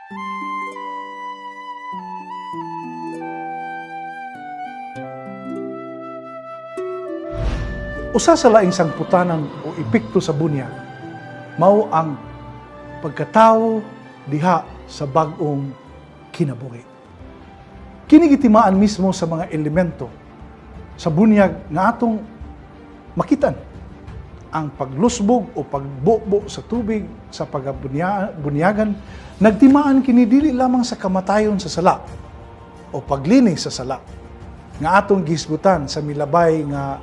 Usa sa laing sangputanan o epekto sa bunyag mao ang pagkatawo diha sa bag-ong kinabuhi. Kini gitimaan mismo sa mga elemento sa bunyag nga atong makitan. Ang paglusbog o pagbubo sa tubig sa pagbunyagan, nagtimaan kini dili lamang sa kamatayon sa sala o paglinis sa sala nga atong gisgutan sa milabay nga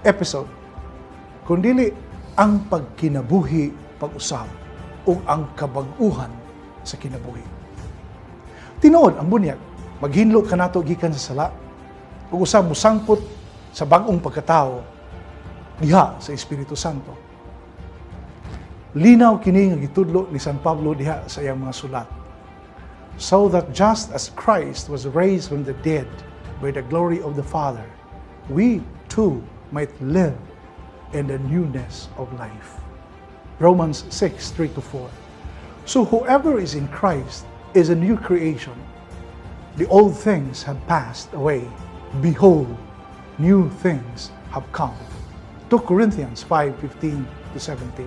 episode, kundili ang pagkinabuhi pag-usab o ang kabag-uhan sa kinabuhi. Tinuod ang bunyag, maghinlo ka nato gikan sa sala ug usab musangpot sa bag-ong pagkatao diha sa Espiritu Santo. Linaw kini nga gitudlo ni San Pablo diha sa iyang mga sulat. So that just as Christ was raised from the dead by the glory of the Father, we too might live in the newness of life. Romans 6:3-4. So whoever is in Christ is a new creation. The old things have passed away. Behold, new things have come. 2 Corinthians 5:15-17.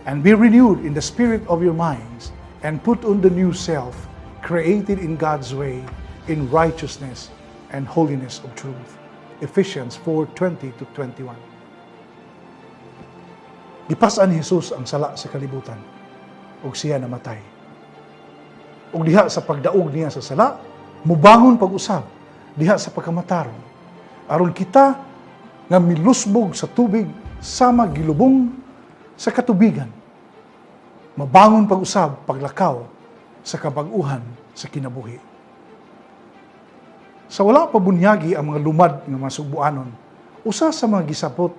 And be renewed in the spirit of your minds, and put on the new self, created in God's way, in righteousness and holiness of truth. Ephesians 4:20-21. Gipasan ni Jesus ang sala sa kalibutan, ug siya namatay. Ug diha sa pagdaog niya sa sala, mubangon pag-usab diha sa pagkamataron. Aron kita nga milusbog sa tubig sama gilubong sa katubigan. Mabangon pag-usab paglakaw sa kabag-uhan sa kinabuhi. Sa wala pa bunyagi ang mga lumad nga mga subuanon, usa sa mga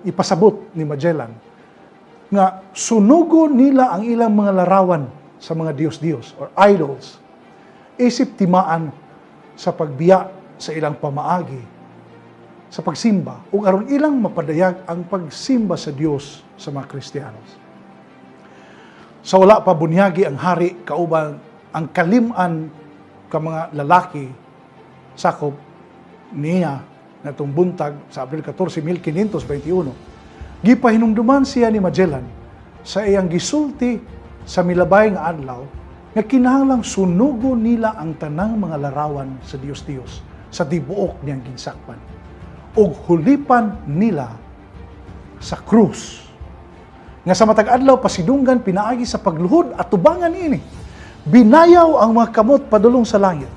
ipasabot ni Magellan nga sunugo nila ang ilang mga larawan sa mga Diyos-Diyos or idols, isip timaan sa pagbiya sa ilang pamaagi, sa pagsimba, ug aron ilang mapadayag ang pagsimba sa Dios sa mga Kristiyanos. Sa wala pa bunyagi ang hari kauban ang kalim-an ka mga lalaki sakop niya natong buntag sa Abril 14, 1521. Gipahinumduman siya ni Magellan sa iyang gisulti sa milabay nga adlaw nga kinahanglang sunugo nila ang tanang mga larawan sa Dios-Dios sa tibuok niyang ginsakpan ug hulipan nila sa krus nga sa matag adlaw pasidunggan pinaagi sa pagluhod at tubangan ini binayaw ang mga kamot padulong sa langit.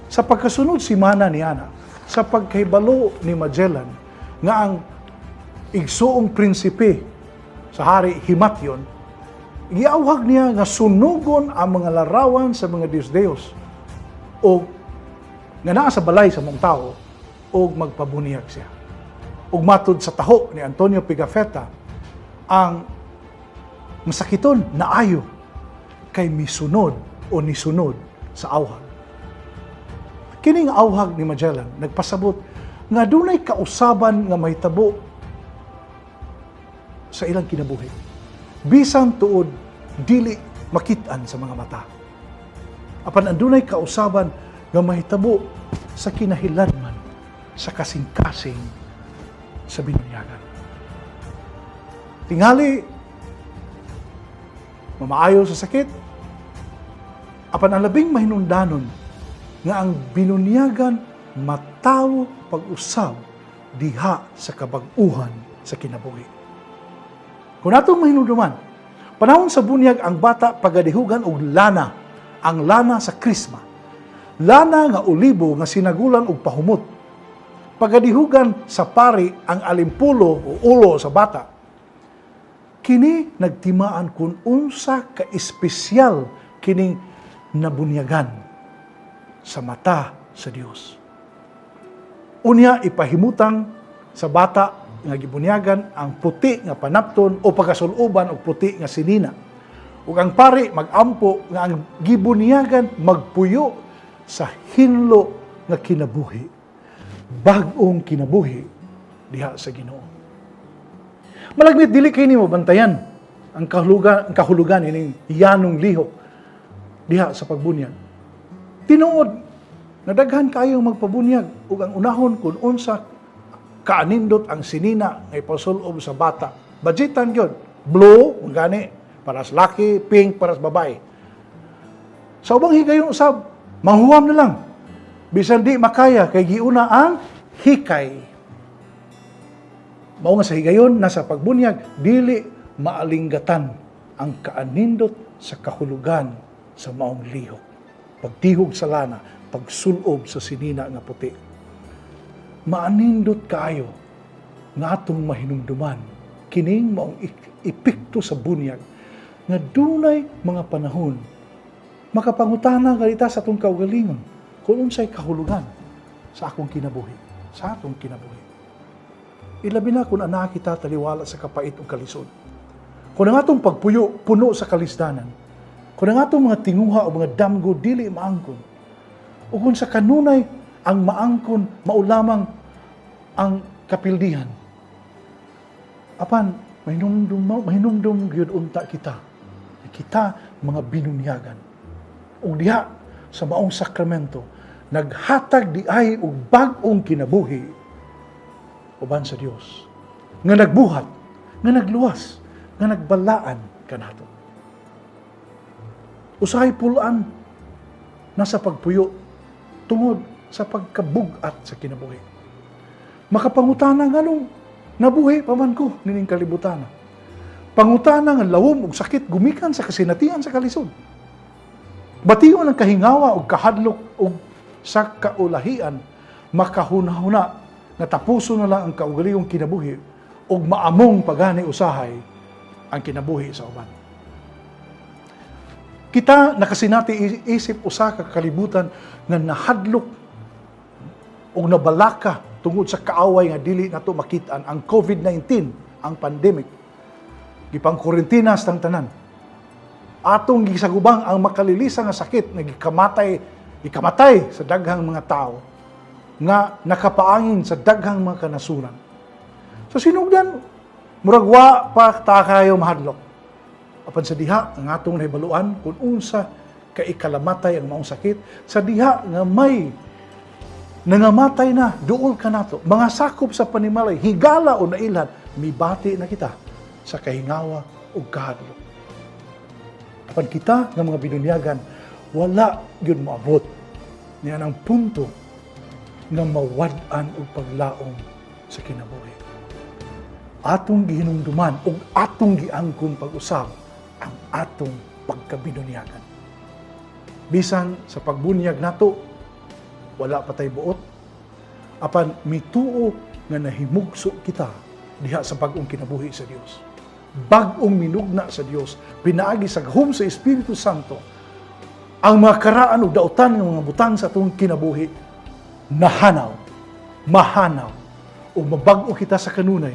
Sa pagkasunod simana ni Ana, sa pagkahibalo ni Magellan nga ang igsuong prinsipe sa hari Himatyon, giawhag niya nga sunugon ang mga larawan sa mga Diyos-Diyos o nga naa sa balay sa mong tao o magpabuniyag siya. Ug matud sa taho ni Antonio Pigafetta, ang masakiton na ayo kay misunod o nisunod sa awhag. Kining awhag ni Magellan nagpasabot nga dunay kausaban nga mahitabo sa ilang kinabuhi. Bisan tuod dili makitaan sa mga mata. Apan andunay kausaban nga mahitabo sa kinahillanman, sa kasing-kasing sa binunyagan. Tingali mamaayo sa sakit, apan ang labing mahinungdanon nga ang binunyagan matawo pag-usab diha sa kabag-uhan sa kinabuhi. Kung natong mahinungdaman, panahon sa bunyag ang bata pagadihugan og lana, ang lana sa krisma. Lana nga olibo nga sinagulan og pahumot. Pagadihugan sa pari ang alimpulo o ulo sa bata. Kini nagtimaan kung unsa ka espesyal kining nabunyagan sa mata sa Dios. Unya ipahimutang sa bata nga gibunyagan ang puti nga panapton o pagkasuluban og puti nga sinina. Ug ang pari magampo nga ang gibunyagan magpuyo sa hinlo nga kinabuhi. Bag-ong kinabuhi diha sa Ginoo. Malagmit dili kay nimo bantayan ang kahulugan ining yanong lihok diha sa pagbunyag. Tinuod na daghan kayong magpabunyag ug ang unahon kun unsa kaanindot ang sinina nga ipasulob sa bata. Budgetan gyud, blue gani para sa laki, pink para sa babae. Sa ubang higayon usab, manghuwam na lang. Bisan di makaya kay giuna ang hikay. Mao nga sa higayon nasa pagbunyag dili maalinggatan ang kaanindot sa kahulugan sa maong lihok. Pagtihog sa lana, pagsulob sa sinina nga puti. Maanindot kaayo nga atong mahinumduman kining maong epekto sa bunyag nga dunay mga panahon makapangutana galita sa atong kaugalingon kung unsay kahulugan sa akong kinabuhi, sa atong kinabuhi. Ilabi na kung ana kita taliwala sa kapait ug kalisod. Kung ang atong pagpuyo puno sa kalisdanan, kung ang atong mga tinguha o mga damgo dili maangkon, o kung sa kanunay ang maangkon maulamang ang kapildihan, apan mahinumdum gyud unta kita mga binunyagan ug diha sa maong sakramento naghatag di ay og bag-ong kinabuhi uban sa Dios nga nagbuhat, nga nagluwas, nga nagbalaan kanato. Usahay pulaan nasa pagpuyo tungod sa pagkabugat sa kinabuhi. Makapangutana nganong nabuhi paman ko nining kalibutan. Pangutana nga lawom ug sakit gumikan sa kasinatian sa kalisod. Bation ang kahingawa ug kahadlok ug sa kaulahian makahunahuna nga tapuso na lang ang kaugalingong kinabuhi ug maamong pagani usahay ang kinabuhi sa uban. Kita nakasinati isip usa ka kalibutan nga nahadlok ug nabalaka tungod sa kaaway nga dili nato makit-an ang COVID-19, ang pandemic. Gipang-kurentina sa tanan. Atong gisagubang ang makalilisa nga sakit nga ikamatay sa daghang mga tao nga nakapaangin sa daghang mga kanasuran. So sinugdan murag wa pa ta kayo mahadlok. Apan sa diha ang atong nahibaluan kung unsa ka ikalamatay ang maong sakit, sa diha nga may nangamatay na duol kanato, mga sakop sa panimalay, higala o nailhan, mibati na kita sa kahingawa o kahadlok. Apan kita nga mga binunyagan, wala yun maabot. Niyan ang punto nga mawad-an o paglaong sa kinabuhi. Atong gihinumduman o atong giangkon pag-usab ang atong pagkabinunyagan. Bisan sa pagbunyag nato, wala patay buot, apan mituo nga nahimugso kita diha sa bag-ong kinabuhi sa Dios. Bag-ong minugna sa Dios, pinaagi sa gahom sa Espiritu Santo, ang mga karaan o dautan ng mga butang sa atong kinabuhi, nahanaw, mahanaw, o mabag-o kita sa kanunay,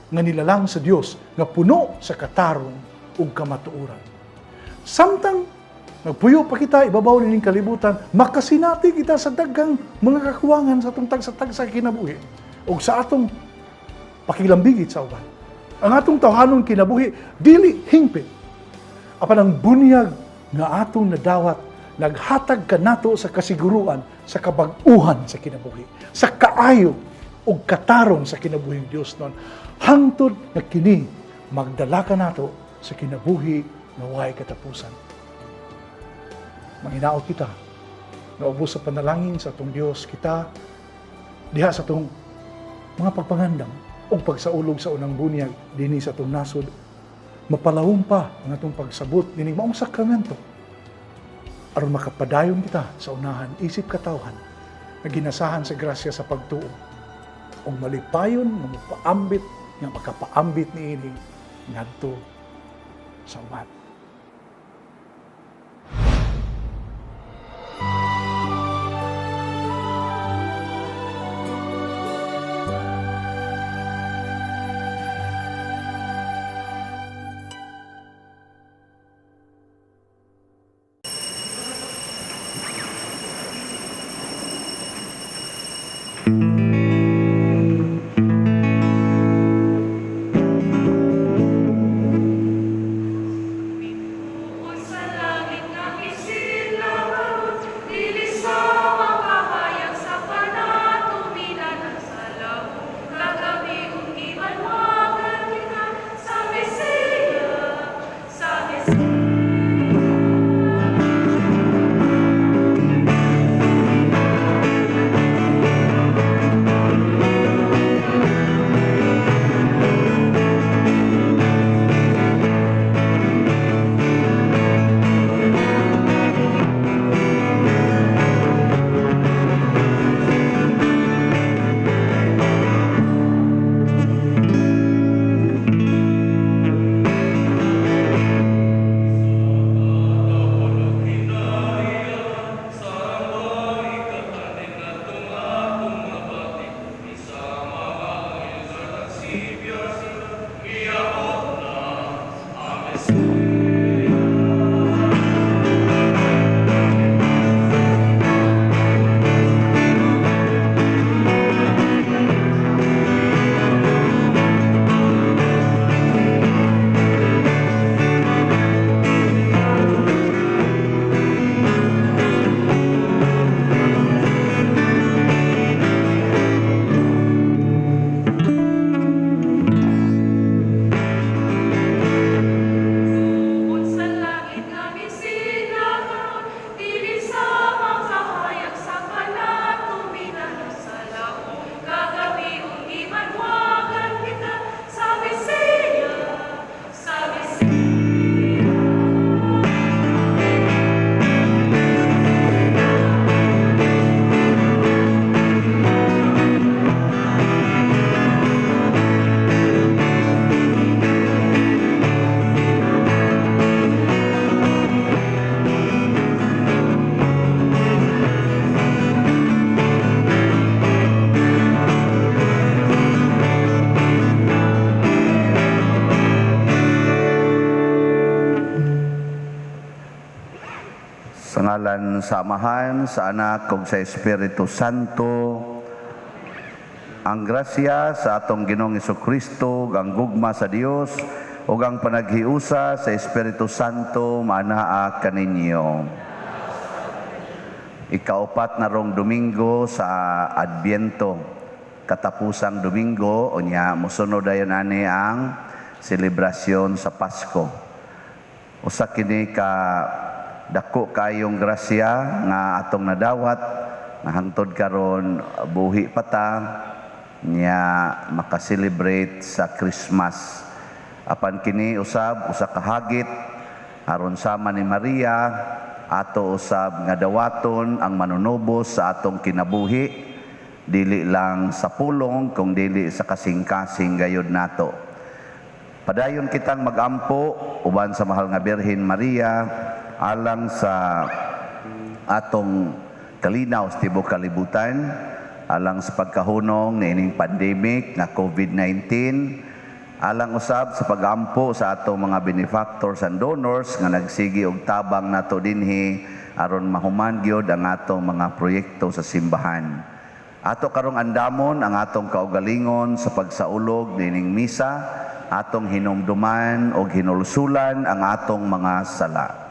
nga nilalang sa Dios, nga puno sa katarong o kamatuoran. Samtang nagpuyo pa kita, ibabaw nining kalibutan, makasinati kita sa daghang mga kakuwangan sa atong tag sa kinabuhi, o sa atong pakilambigit sa uban. Ang atong tawhanon kinabuhi, dili hingpit. Apan ang bunyag nga atong nadawat, naghatag ka nato sa kasiguruan, sa kabag-uhan sa kinabuhi, sa kaayo o katarong sa kinabuhing Dios noon. Hangtod na kini, magdala ka nato sa kinabuhi na way katapusan. Manginaot kita, na ubos sa panalangin sa atong Dios kita, diha sa atong mga pagpangandam, o pagsaulog sa unang bunyag dinhi sa atong nasod, mapalawom pa ang atong pagsabot dining maong sakramento aron makapadayon kita sa unahan isip katawhan na ginasahan sa grasya sa pagtuo o malipayon nga mapaambit nga makapaambit niini ngadto sa uban. ngalan sa Amahan, sa Anak, ug sa Espiritu Santo. Ang grasya sa atong Ginoong Jesucristo, ang gugma sa Dios, ug ang panaghiusa sa Espiritu Santo maanaa kaninyo. Ikaapat na rong Domingo sa Adbyento, katapusang Domingo, unya mosunod dayon ani ang selebrasyon sa Pasko. Usa kini ka dako kayong grasya nga atong nadawat nga hangtod karon buhi pa ta nya makaselebrate sa Christmas. Apan kini usab usa ka hagit aron sama ni Maria ato usab nga dawaton ang manunubos sa atong kinabuhi, dili lang sa pulong kung dili sa kasing-kasing gayud nato. Padayon kitang magampo uban sa mahal nga Birhen Maria alang sa atong kalinaw sa tibuok kalibutan, alang sa pagkahunong niining pandemic nga COVID-19, alang usab sa pagampo sa atong mga benefactors and donors nga nagsigi og tabang nato dinhi aron mahuman gyud ang atong mga proyekto sa simbahan. Ato karong andamon ang atong kaugalingon sa pagsaulog niining misa, atong hinumduman og hinulsulan ang atong mga sala.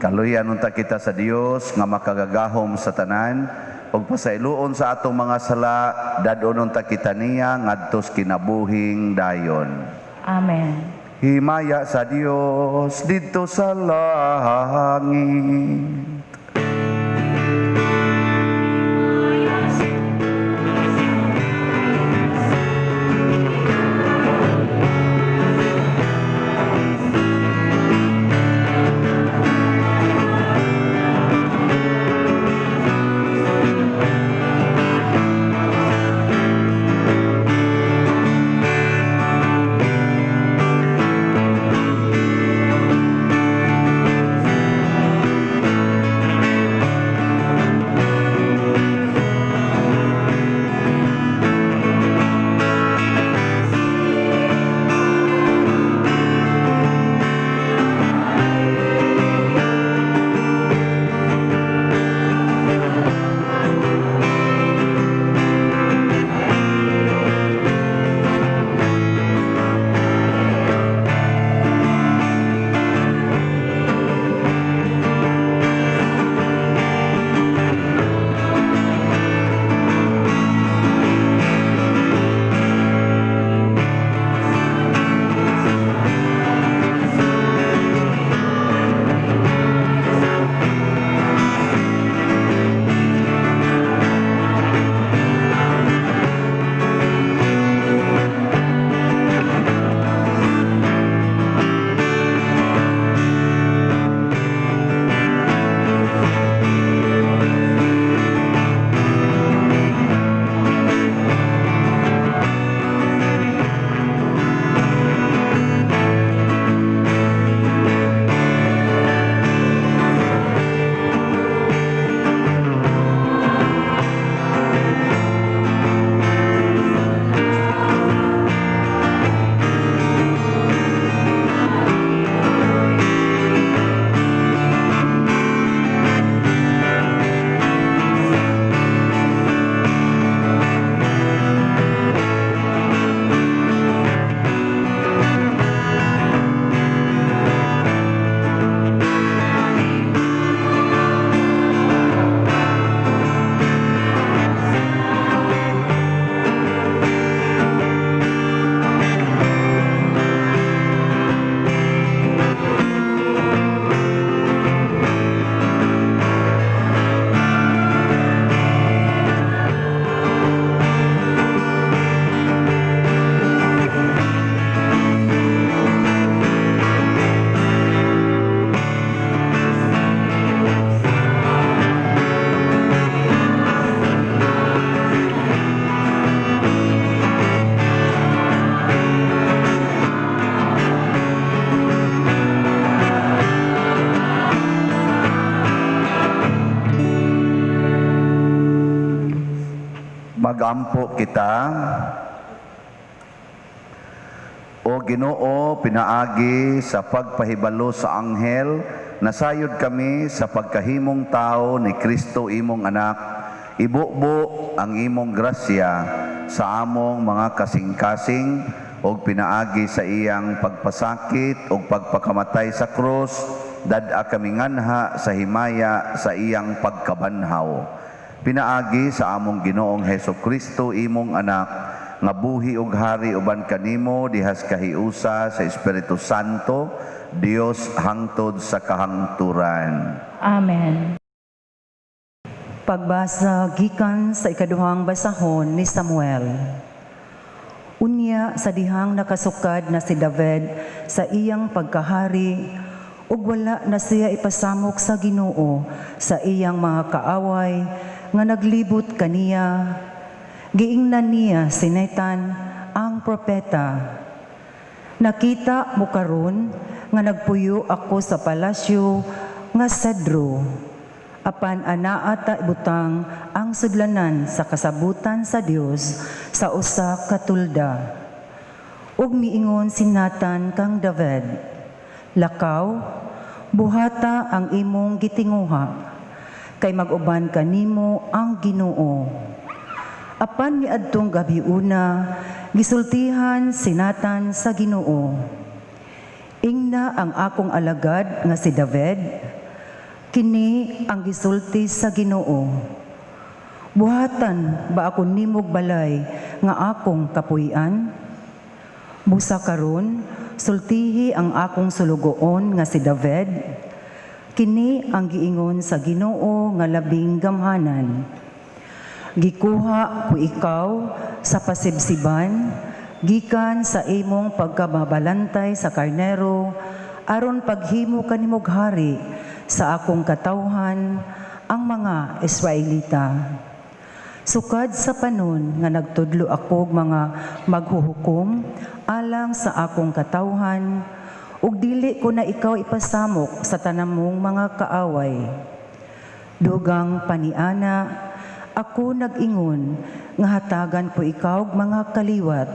Kaluyan unta kita sa Dios nga makagagahom sa tanan ug pasayloon sa atong mga sala, dadon unta kita niya ngadto sa kinabuhing dayon. Amen. Himaya sa Dios didto sa langit. Magampo kita. O Ginoo, pinaagi sa pagpahibalo sa anghel, nasayod kami sa pagkahimong tao ni Kristo imong anak. Ibubo ang imong grasya sa among mga kasing-kasing o pinaagi sa iyang pagpasakit o pagpakamatay sa krus, dad-a kami nganha sa himaya sa iyang pagkabanhaw. Pinaagi sa among Ginoong Hesus Kristo imong anak, nga buhi ug hari uban kanimo dihas kahiusa sa Espiritu Santo, Dios hangtod sa kahangturan. Amen. Pagbasa gikan sa ikaduhang basahon ni Samuel. Unya sa dihang nakasukad na si David sa iyang pagkahari, ug wala na siya ipasamok sa Ginoo sa iyang mga kaaway nga naglibot kaniya. Giingnan niya si Nathan ang propeta. Nakita mo karon nga nagpuyo ako sa palasyo nga sedro. Apan anaata ibutang ang sudlanan sa kasabutan sa Dios sa usa ka tulda. Ug miingon si Nathan kang David, lakaw, buhata ang imong gitinguha, kay mag-uban kanimo ang Ginoo. Apan miadtong gabi una, gisultihan si Nathan sa Ginoo. Ingna ang akong alagad nga si David, kini ang gisulti sa Ginoo. Buhatan ba ako nimog balay nga akong kapuy-an? Busa karon, sultihi ang akong sulugoon nga si David, kini ang giingon sa Ginoo nga labing gamhanan. Gikuha ko ikaw sa pasibsiban, gikan sa imong pagkababalantay sa karnero, aron paghimo kanimog hari sa akong katawhan ang mga Israelita. Sukad sa panon nga nagtudlo ako mga maghuhukom alang sa akong katawhan, ug dili ko na ikaw ipasamok sa tanamong mga kaaway. Dugang paniana, ako nag-ingon nga hatagan ko ikaw mga kaliwat,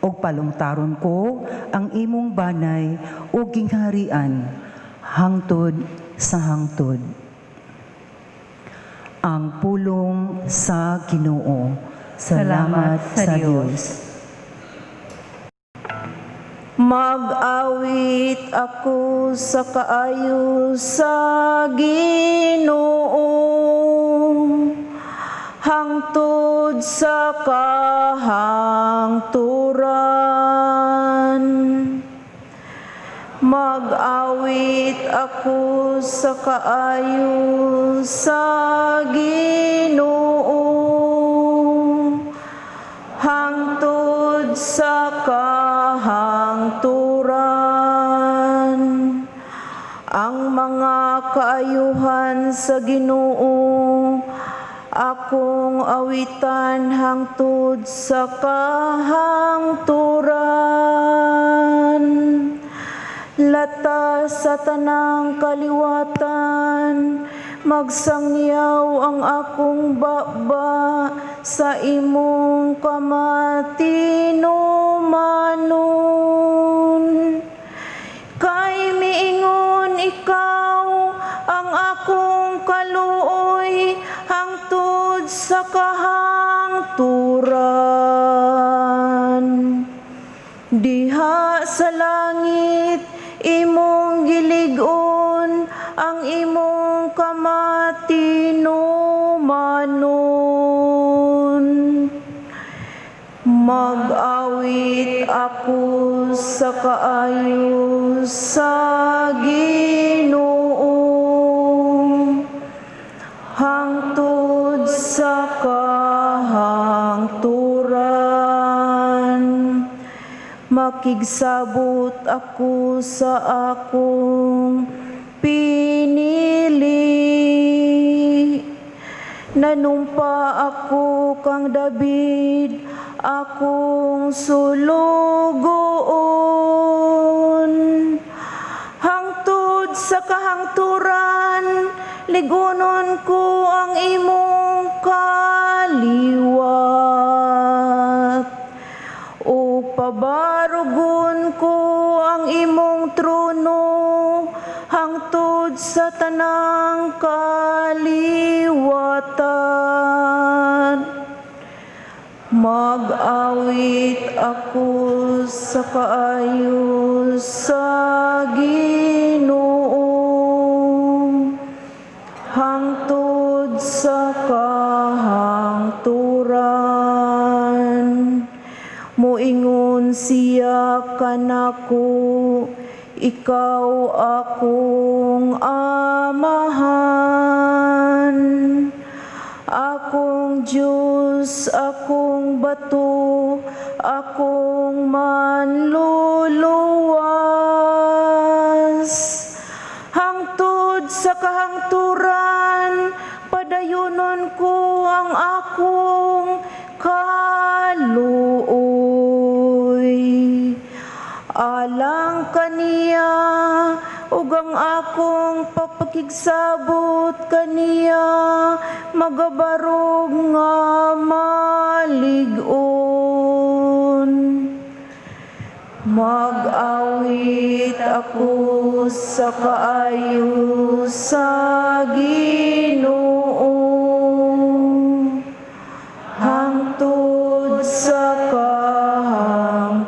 o palungtaron ko ang imong banay o gingharian hangtod sa hangtod. Ang pulong sa Ginoo. Salamat sa Diyos. Mag-awit ako sa kaayo sa Ginoo, hangtod sa kahangturan. Mag-awit ako sa kaayo sa Ginoo, hangtod sa kahangturan. Ang mga kaayuhan sa Ginoo akong awitan hangtod sa kahangturan. Lata sa tanang kaliwatan, magsangyaw ang akong baba sa imong kamatinumanon. Kay miingon ikaw ang akong kaluoy hangtod sa kahangturan. Diha sa langit imong gilig-on ang imong kamatinumanon. Mag-awit ako sa kaayo sa Ginoo, hangtod sa kahangturan. Makigsabot ako sa akong pinili. Nanumpa ako kang David, akong sulugoon. Hangtod sa kahangturan, ligunon ko ang imong kaliwa. kaliwatan. Mag-awit ako sa kaayo sa Ginoo, hangtod sa kahangturan. Moingon siya kanako, ikaw akong amahan. Akong Diyos, akong bato, akong manluluwas. Hangtod sa kahangturan, padayunon ko ang akong kaluoy. Alang kaniya, ug ang akong papakigsabot kaniya, magabarog nga malig-on. Mag-awit ako sa kaayo sa Ginoo, hangtod sa kahangturan.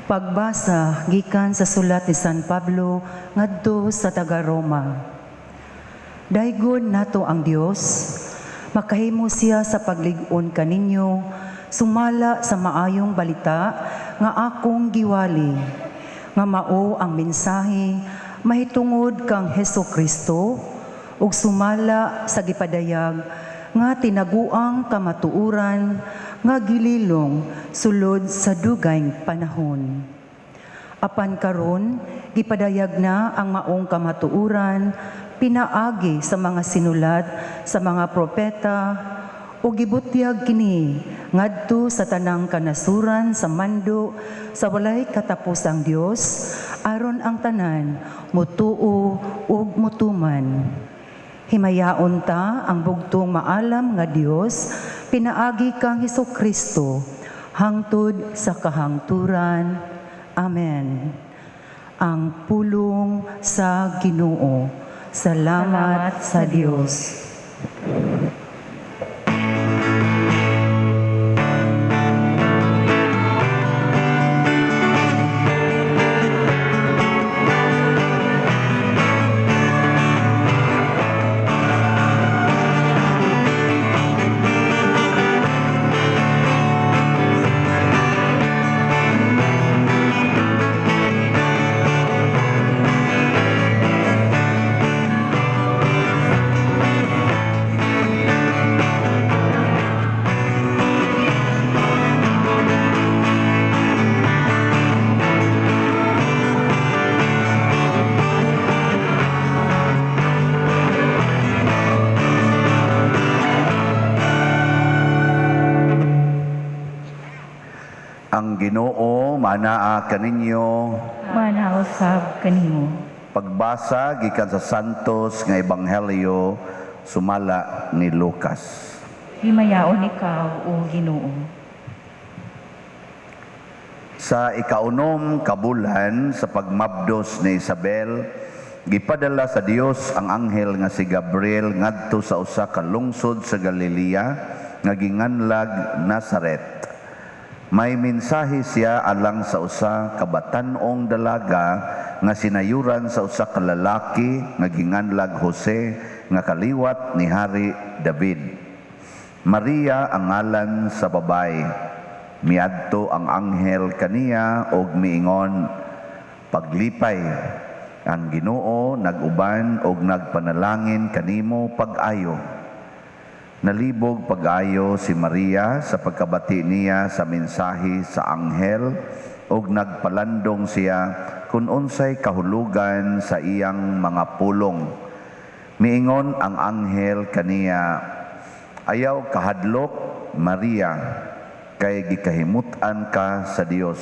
Pagbasa gikan sa sulat ni San Pablo ngadto sa taga-Roma. Daygon nato ang Dios, makahimo siya sa paglig-on kaninyo, sumala sa maayong balita nga akong giwali, nga mao ang mensahe mahitungod kang Hesukristo, ug sumala sa gipadayag nga tinaguang kamatuuran nga gililong sulod sa dugayng panahon. Apan karon gipadayag na ang maong kamatuuran pinaagi sa mga sinulat sa mga propeta o gibutyag kini ngadto sa tanang kanasuran sa mando sa walay katapusang Dios aron ang tanan mutuo ug mutuman. Himayaon ta ang bugtong maalam nga Dios pinaagi kang Hesukristo hangtod sa kahangturan. Amen. Ang pulong sa Ginoo. Salamat sa Dios. Ang Ginoo manaa kaninyo. Manausab kanimo. Pagbasa gikan sa Santos nga Ebanghelyo sumala ni Lucas. Himayaon ikaw, o Ginoo. Sa ikaunom kabulan sa pagmabdos ni Isabel, gipadala sa Dios ang anghel nga si Gabriel ngadto sa usa ka lungsod sa Galilea nga ginganlag Nazaret. May mensahe siya alang sa usa ka batan-ong dalaga nga sinayuran sa usa ka lalaki nga ginganlag Jose nga kaliwat ni Hari David. Maria ang ngalan sa babay. Miadto ang anghel kaniya og miingon, paglipay, ang Ginoo nag-uban og nagpanalangin kanimo pag-ayo. Nalibog pag-ayo si Maria sa pagkabati niya sa mensahe sa anghel ug nagpalandong siya kung unsay kahulugan sa iyang mga pulong. Miingon ang anghel kaniya, ayaw kahadlok, Maria, kay gikahimutan ka sa Dios.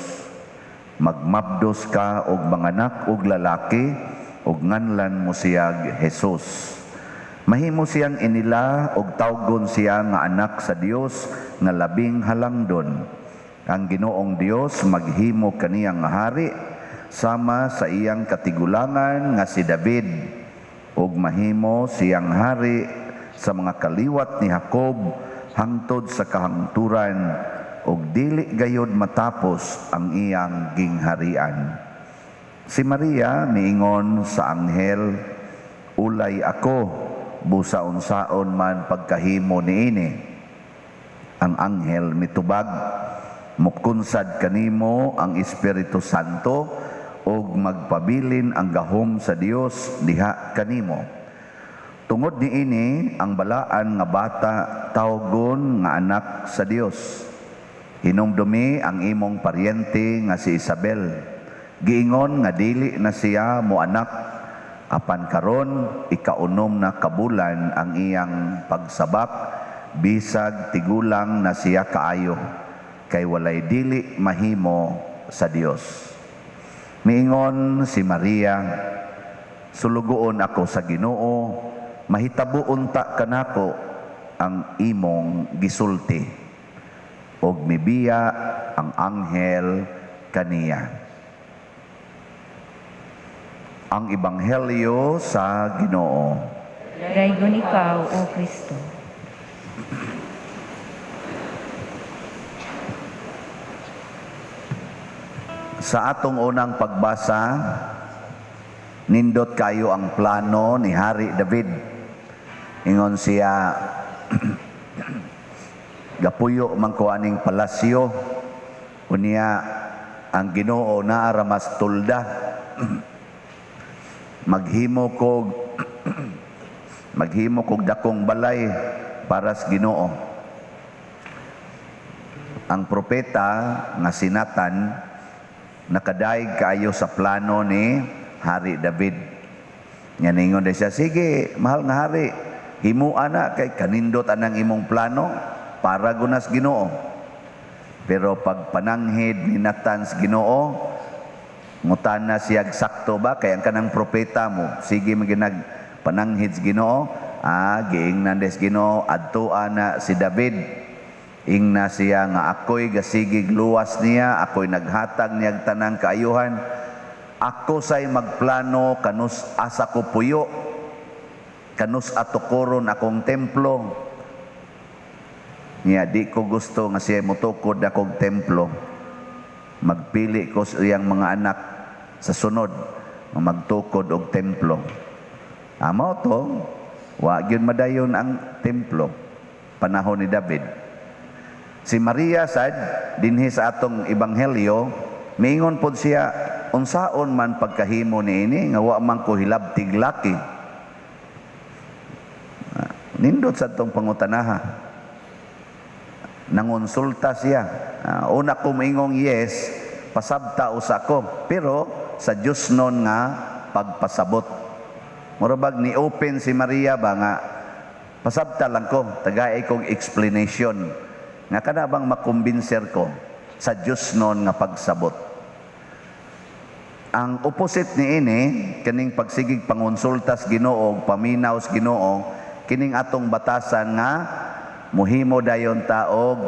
Magmabdos ka og manganak og lalaki ug nganlan mo siyag Jesus. Mahimo siyang inila og tawgon siya nga anak sa Dios nga labing halangdon. Ang Ginoong Dios maghimo kaniyang hari sama sa iyang katigulangan nga si David, ug mahimo siyang hari sa mga kaliwat ni Jacob hangtod sa kahangturan, ug dili gayud matapos ang iyang gingharian. Si Maria miingon sa anghel, ulay ako, busa unsaon man pagkahimo niini. Ang anghel mitubag, mukunsad kanimo ang Espiritu Santo, ug magpabilin ang gahom sa Dios diha kanimo. Tungod niini ang balaan nga bata tawgon nga anak sa Dios. Hinumdumi ang imong paryente nga si Isabel. Giingon nga dili na siya mo anak, apan karon ikaunom na kabulan ang iyang pagsabak, bisag tigulang na siya kaayo, kay walay dili mahimo sa Dios. Miingon si Maria, sulugoon ako sa Ginoo, mahitabo unta kanako ang imong gisulti, og mibiya ang anghel kaniya. Ang Ebanghelyo sa Ginoo. Daygon ikaw, O Kristo. Sa atong unang pagbasa, nindot kayo ang plano ni Hari David. Ingon siya, gapuyo mangkuaning palasyo, unya ang Ginoo naara mas tulda. maghimo kog dakong balay para sa Ginoo. Ang propeta nga si Nathan nakadaig kayo sa plano ni Hari David. Nya ningon siya, sige, mahal nga hari, himuan na kay kanindot anang imong plano para gunas Ginoo. Pero pag pananghid ni Nathan sa Ginoo, ngutan na siya sakto ba kay ang kanang propeta mo sige maginag pananghid sa Ginoo, giingnan des Ginoo adtuan na si David, ingna siya nga ako'y gasigig luwas niya, ako'y naghatag niyag tanang kaayuhan, ako say magplano kanus asa ko puyo, kanus atukoron akong templo. Niya di ko gusto nga siya mutukod akong templo, magpili ko sa iyang mga anak sa sunod magtukod og templo. Amo to, wa gyud madayon ang templo panahon ni David. Si Maria sad dinhi sa atong ebanghelyo, miingon pod siya, unsaon man pagkahimo niini nga wa man ko hilabtig laki. Nindot sa atong pangutanaha. Nangonsulta siya. Una ko maingong yes, pasabta usa ko, pero sa Dios non nga pagpasabot. Murabag ni open si Maria ba nga pasabta lang ko, tagay kong explanation nga kada bang makumbinser ko sa Dios non nga pagsabot. Ang opposite ni ini kining pagsigig pangonsulta sa Ginoo, paminaw sa Ginoo, kining atong batasan nga muhimo dayon ta og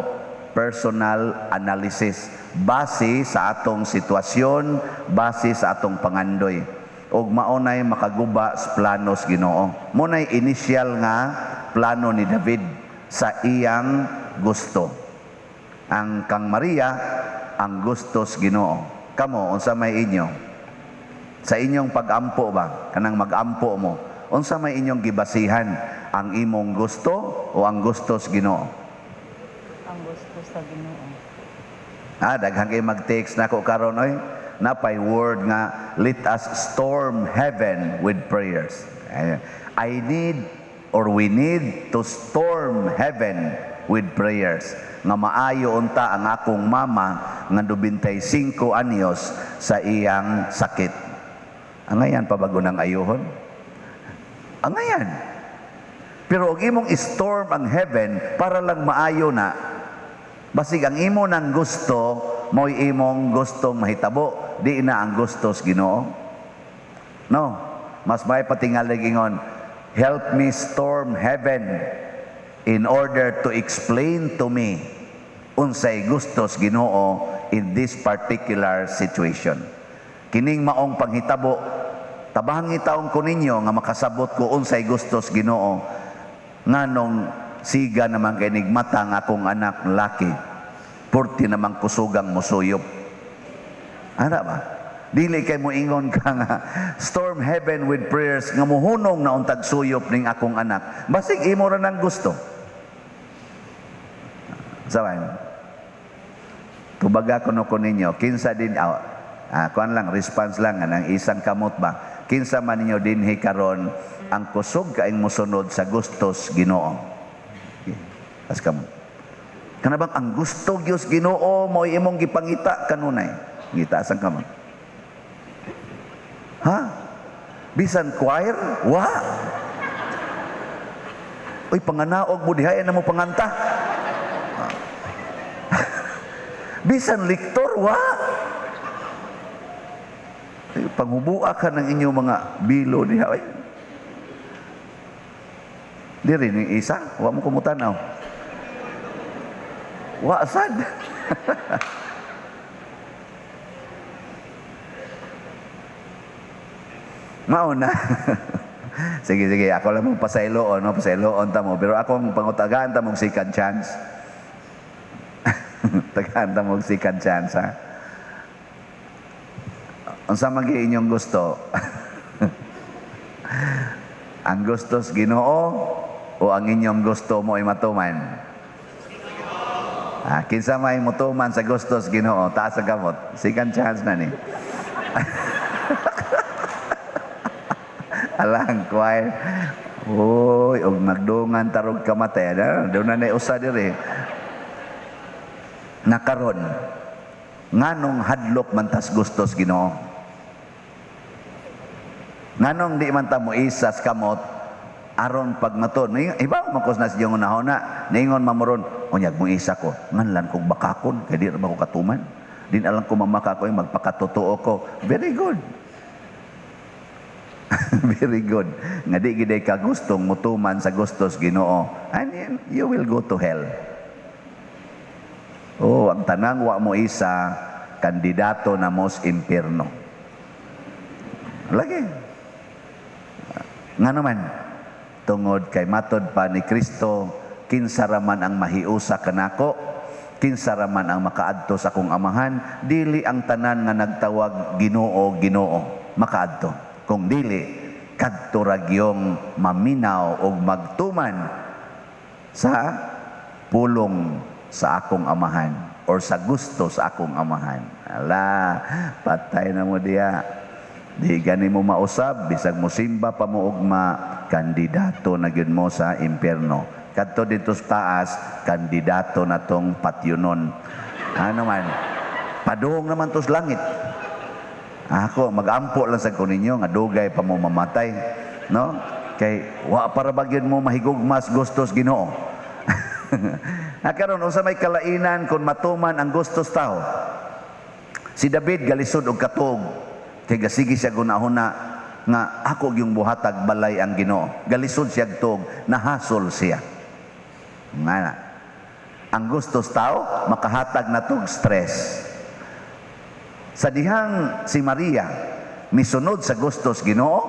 personal analysis base sa atong sitwasyon, base sa atong pangandoy, ug maunay makaguba sa plano sa Ginoo. Munay initial nga plano ni David sa iyang gusto. Ang kang Maria ang gusto sa Ginoo. Kamo unsa may inyo? Sa inyong pag-ampo ba, kanang mag-ampo mo, unsa may inyong gibasihan, ang imong gusto o ang gusto sa Ginoo? Ang gusto sa Ginoo. Daghang kay mag-text nako karon oy, napay word nga let us storm heaven with prayers. I need or we need to storm heaven with prayers. Nga maayo unta ang akong mama nga 95 anyos sa iyang sakit. Angayan pa bago nang ayuhon? Angayan. Pero og imong storm ang heaven para lang maayo na, basig ang imo nang gusto, mo'y imong gustong mahitabo, di na ang gusto sa Ginoo. No, mas may patingalig ingon, help me storm heaven in order to explain to me unsay gusto sa Ginoo in this particular situation. Kining maong panghitabo, tabang itaon ko ninyo nga makasabot ko unsay gustos Ginoo, nganong siga naman kay nigmata nga akong anak laki, purti naman kusugang musuyop. Ana ba? Dili kay mo ingon ka nga storm heaven with prayers nga muhunong na untag suyop ning akong anak. Basig imo ra nang gusto. Sawan. Tubaga ko ninyo, kinsa din kuan lang response lang ng isang kamot ba. Kinsa man ninyo dinhi karon ang kusog kaing mosunod sa gustos Ginoo. Okay. As kamot. Kana bang ang gusto Dios Ginoo mo imong gipangita kanunay? Ngita sang kamot. Ha? Bisan choir? Wa? Uy, panganaog mo diha na mo panganta. Bisan liktor? Wa? Ay, panghubua ka ng inyong mga bilo diha. Ay. Di rin yung isa? Wa mo kumutanaw. Wa sad. Mauna. Sige, ako lang mong pasayloon, no? Pasayloon tamo. Pero akong pangutagaan tamong second chance. Tagaan tamong second chance, ha? Unsa man gyud inyong gusto? Ang gustos Ginoo o ang inyong gusto mo ay matuman? Kinsa may mutuman sa gustos Ginoo, taas sa gamot. Second chance na ni. Alang choir. Uy, og nagdungan tarog kamatay. Doon na usa diri. Nakaron. Nganong hadlok man tas gustos Ginoo. Nganong di man ta mo isas kamot aron pagmaton. Iba makos na siyang unahona. Ningon mamuron, unyag mo isa ko. Nganlan kong bakakon kay di ra ba ko katuman. Din alam ko mamaka ko magpakatotoo ko. Very good. Very good. Nga di giday ka gustong mutuman sa gustos Ginoo. And then, you will go to hell. Oh, ang tanang wa mo isa, kandidato na mo sa impyerno. Lagi. Nga naman, tungod kay matod pa ni Kristo, kinsa raman ang mahiusa kanako, kinsa raman ang makaadto sa akong amahan, dili ang tanan nga nagtawag Ginoo, Ginoo, makaadto. Kung dili, kadto ra gyung maminaw o magtuman sa pulong sa akong amahan or sa gusto sa akong amahan. Ala, patay na mo diya. Di gani mo mausab, bisag mo simba pa mo ugma, kandidato na gyud mo sa impyerno. Kadto dito sa taas, kandidato na tong patyunon. Ano man, padung naman to sa langit. Ako, mag-ampo lang sa kuninyo, nga dugay pa mo mamatay. No? Kay, wa para bagyan mo mahigugmas gustos Ginoo. Karon unsa may kalainan kung matuman ang gustos tao. Si David galisod og katog. Kay gasigi siya gunahuna nga ako yung buhatag balay ang Ginoo. Galisod siya tog, nahasol siya. Nga ang gustos tao, makahatag na tog stress. Sa dihang si Maria, misunod sa gustos Ginoo,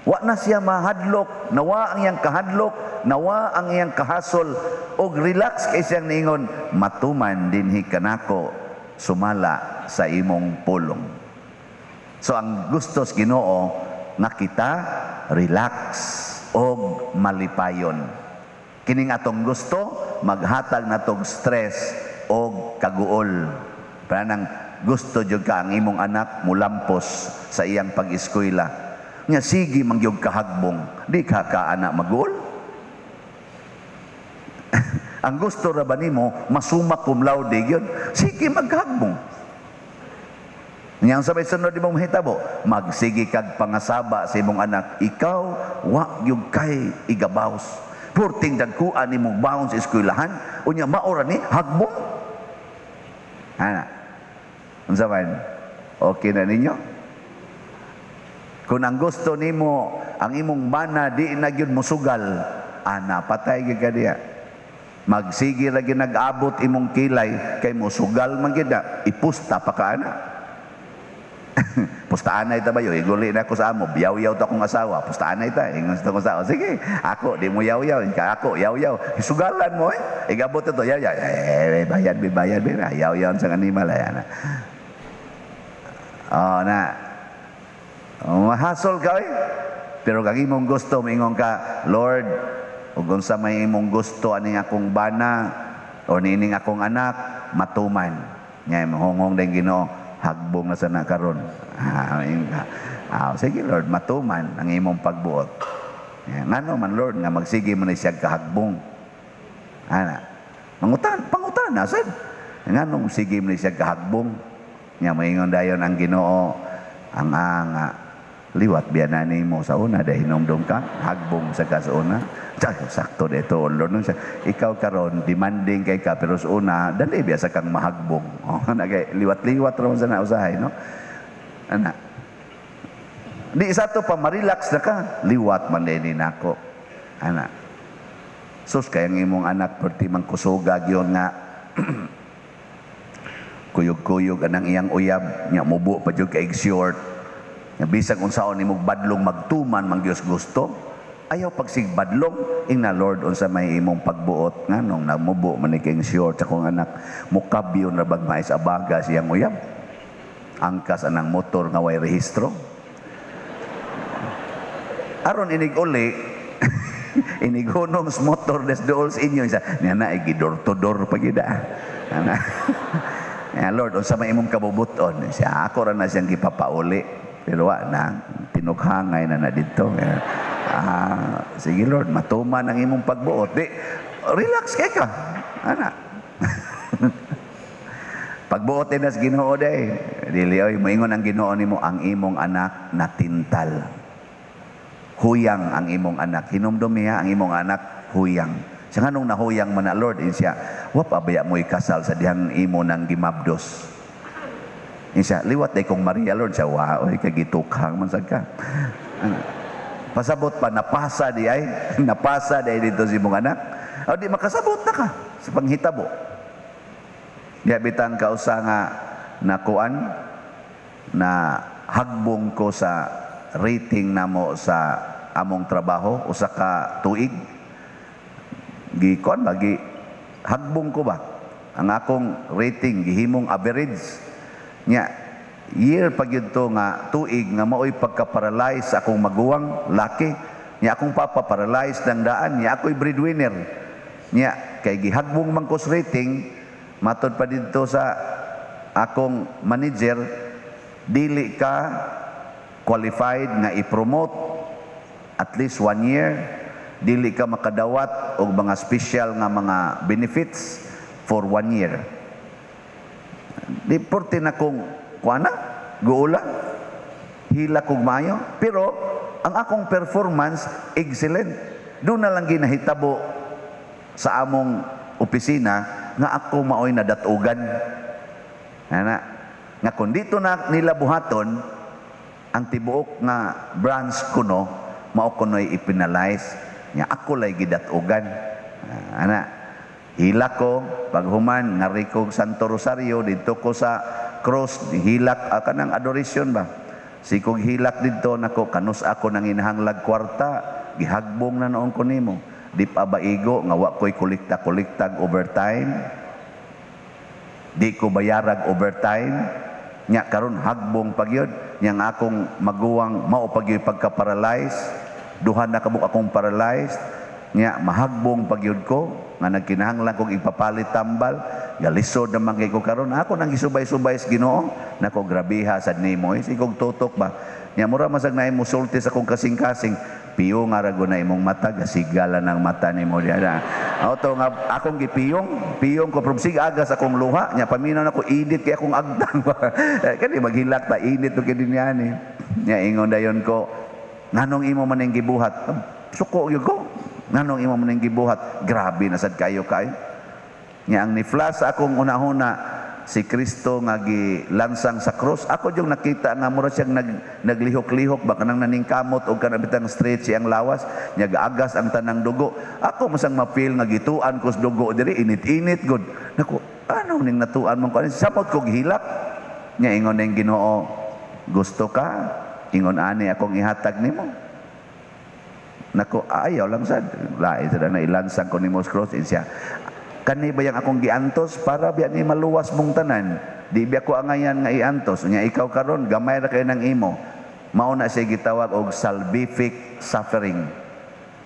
wa na siya mahadlok, nawa ang iyang kahadlok, nawa ang iyang kahasol, og relax kay siyang niingon, matuman dinhi kanako, sumala sa imong pulong. So ang gustos Ginoo, nakita, relax, og malipayon. Kining atong gusto, maghatag na tog stress, og kaguol. Para nang gusto jud ka ang imong anak mulampos sa iyang pag-eskwela. Nya sige mangyog kahagbong, di ka anak magul. Ang gusto ra ba nimo masuma cum laude gyud? Sige maghagbong. Nya sabay sunod di mo mahitabo, magsige kag pangasaba sa imong anak, ikaw wa gyud kay igabaws. Purting dagkuan nimo baon sa eskwelahan, unya maora ni hagbong. Ana. Unsa man? Okay na ninyo? Kung ang gusto nimo, ang imong bana di na gyud mosugal, ana patay gyud ka diha. Magsige ra gyud nag-abot imong kilay kay mosugal man gyud, ipusta pa ka ana. Pustaanay ta ba yo? Iguli na ako sa amo. Yaw-yaw ta akong asawa. Pustaanay ta. Ingon sa akong asawa. Sige, ako, di mo yaw-yaw. Ako, yaw-yaw. Sugalan mo eh. Igabot ito, yaw-yaw. Bayad. Yaw-yaw sa animal. Ayan na. Na. Mahasol ka eh. Pero kag imong gusto, maingon ka, Lord, kung sa may imong gusto, aning akong bana, o nining akong anak, matuman. Ngayon, hongong din Ginoo, hagbong na sana karon. Sige Lord, matuman ang imong pagbuot. Ngano man Lord, nga magsige mo na siya kahagbong. Pangutan na, sad. Nganong sige mo na siya kahagbong. Nga maingon dayon ang Ginoo, ang liwat biyanani mo sa una, dahil hinomdom ka, hagbong sa una. Sakto dito, Lord. Nung siya, ikaw karon demanding kay ka, pero sa una, dali biasa kang mahagbong. Liwat-liwat ron sa nausahay, no? Di isa to pa, marelax na ka, liwat man din ako. Sus, kaya ng imong anak, perti mang kusugag yun nga, kuyog-kuyog anang iyang uyab, nga mubo pa dyan kaig short, nga bisag unsaon imong badlong magtuman, mangyos gusto, ayaw pagsigbadlong, ing na Lord, unsa may imong pagbuot, nga nung namubo, maniking short, sa kong anak, mukabyo na bagmay sa baga siyang uyab, angkas anang motor nga way rehistro. Aron inig uli, inigunong motor des dool sa inyo, niya na, igidor-to-dor pagida. Lord, unsa may imong kabubuton, siya, ako rin na siyang gipapauli, pero na, tinughangay na dito. Sige Lord, matuman ang imong pagbuot. Di, relax kay ka. Pagbuot din sa Ginoo day. Dili oy, moingon ang Ginoo nimo, ang imong anak natintal. Huyang ang imong anak. Hinumdum niya ang imong anak huyang. Siya nga nung nahuyang man na Lord, siya, wap abaya mo ikasal sa dihang imo ng gimabdos. Siya, liwat day kong Maria Lord, siya, wow, kagitukhang man sad ka. Pasabot pa, napasa di dito si mong anak. O di makasabot na ka sa panghitabo. Di bitang kausa nga nakuan na hagbong ko sa rating namo sa among trabaho, usa ka tuig. Gikuan bagi hagbong ko ba ang akong rating gihimong average nya. Year pag yun to nga tuig nga mao'y pagka-paralyze akong maguwang laki niya, akong papa paralyze ng daan niya, ako'y breadwinner niya, kay gihagbong mangkos rating, matod pa dito sa akong manager, dili ka qualified nga i-promote at least 1 year, dili ka makadawat og mga special nga mga benefits for 1 year. Di porti na kong kuana, guula, hila kog maayo, pero ang akong performance excellent. Doon na lang ginahitabo sa among opisina nga ako maoy nadatugan. Nga kung dito na nila buhaton ang tibuok nga branch kuno, mao kuno'y ipinalize nga ako lay gidatugan. Hila ko paghuman ngari kog Santo Rosario dito ko sa cross, hilak kanang adoration ba, sikog hilak dito nako, kanus ako nang inahanglag kwarta, gihagbong na noon ko nimo, di pa baigo nga wa ko'y kulikta-kuliktag overtime, di ko bayarag overtime nya, karon hagbong pagyod nya nga akong maguwang mao pagyod pagka-paralyze, duha na kabuk akong paralyzed nya, mahagbong pagyod ko nga nagkinahanglan kong ipapalit tambal, galisod naman kay ko karon, ako nang isubay-subay sa Ginoo, nako grabiha sad nimo, sigog tutok ba nya, mura masag na imo sulti sa kong kasing-kasing, piyong arago na imong mata, gasigala ng mata nimo diha. Auto nga akong piyong ko from sig agas akong luha nya, paminaw nako init kay akong agdang kani maghilak ta init to kini niani nya, ingon dayon ko, nganong imo man ning gibuhat, suko gyud ko, nganong imo man ning gibuhat, grabe na sad kayo nya, ang ni-flash akong una-una si Kristo nga gilansang sa cross, ako yung nakita nga mura siyang naglihok-lihok baka nang naningkamot o kanabitang straight siyang lawas nya, gaagas ang tanang dugo, ako masang mapil nga gituan ko sa dugo diri, init-init good nako, ano ning natuan man ko, samot ko gihilak nya, ingon ning Ginoo Gusto ka? Ingon ani akong ihatag nimo. Nako, ayaw lang sad. Lain sada na ilansang ko nimo sa cross siya. Kani ba yang akong giantos para biya ni maluwas mong tanan? Di biya ko angayan nga iantos. Nya ikaw karon gamay ra kay nang imo. Mao na siya gitawag og salvific suffering.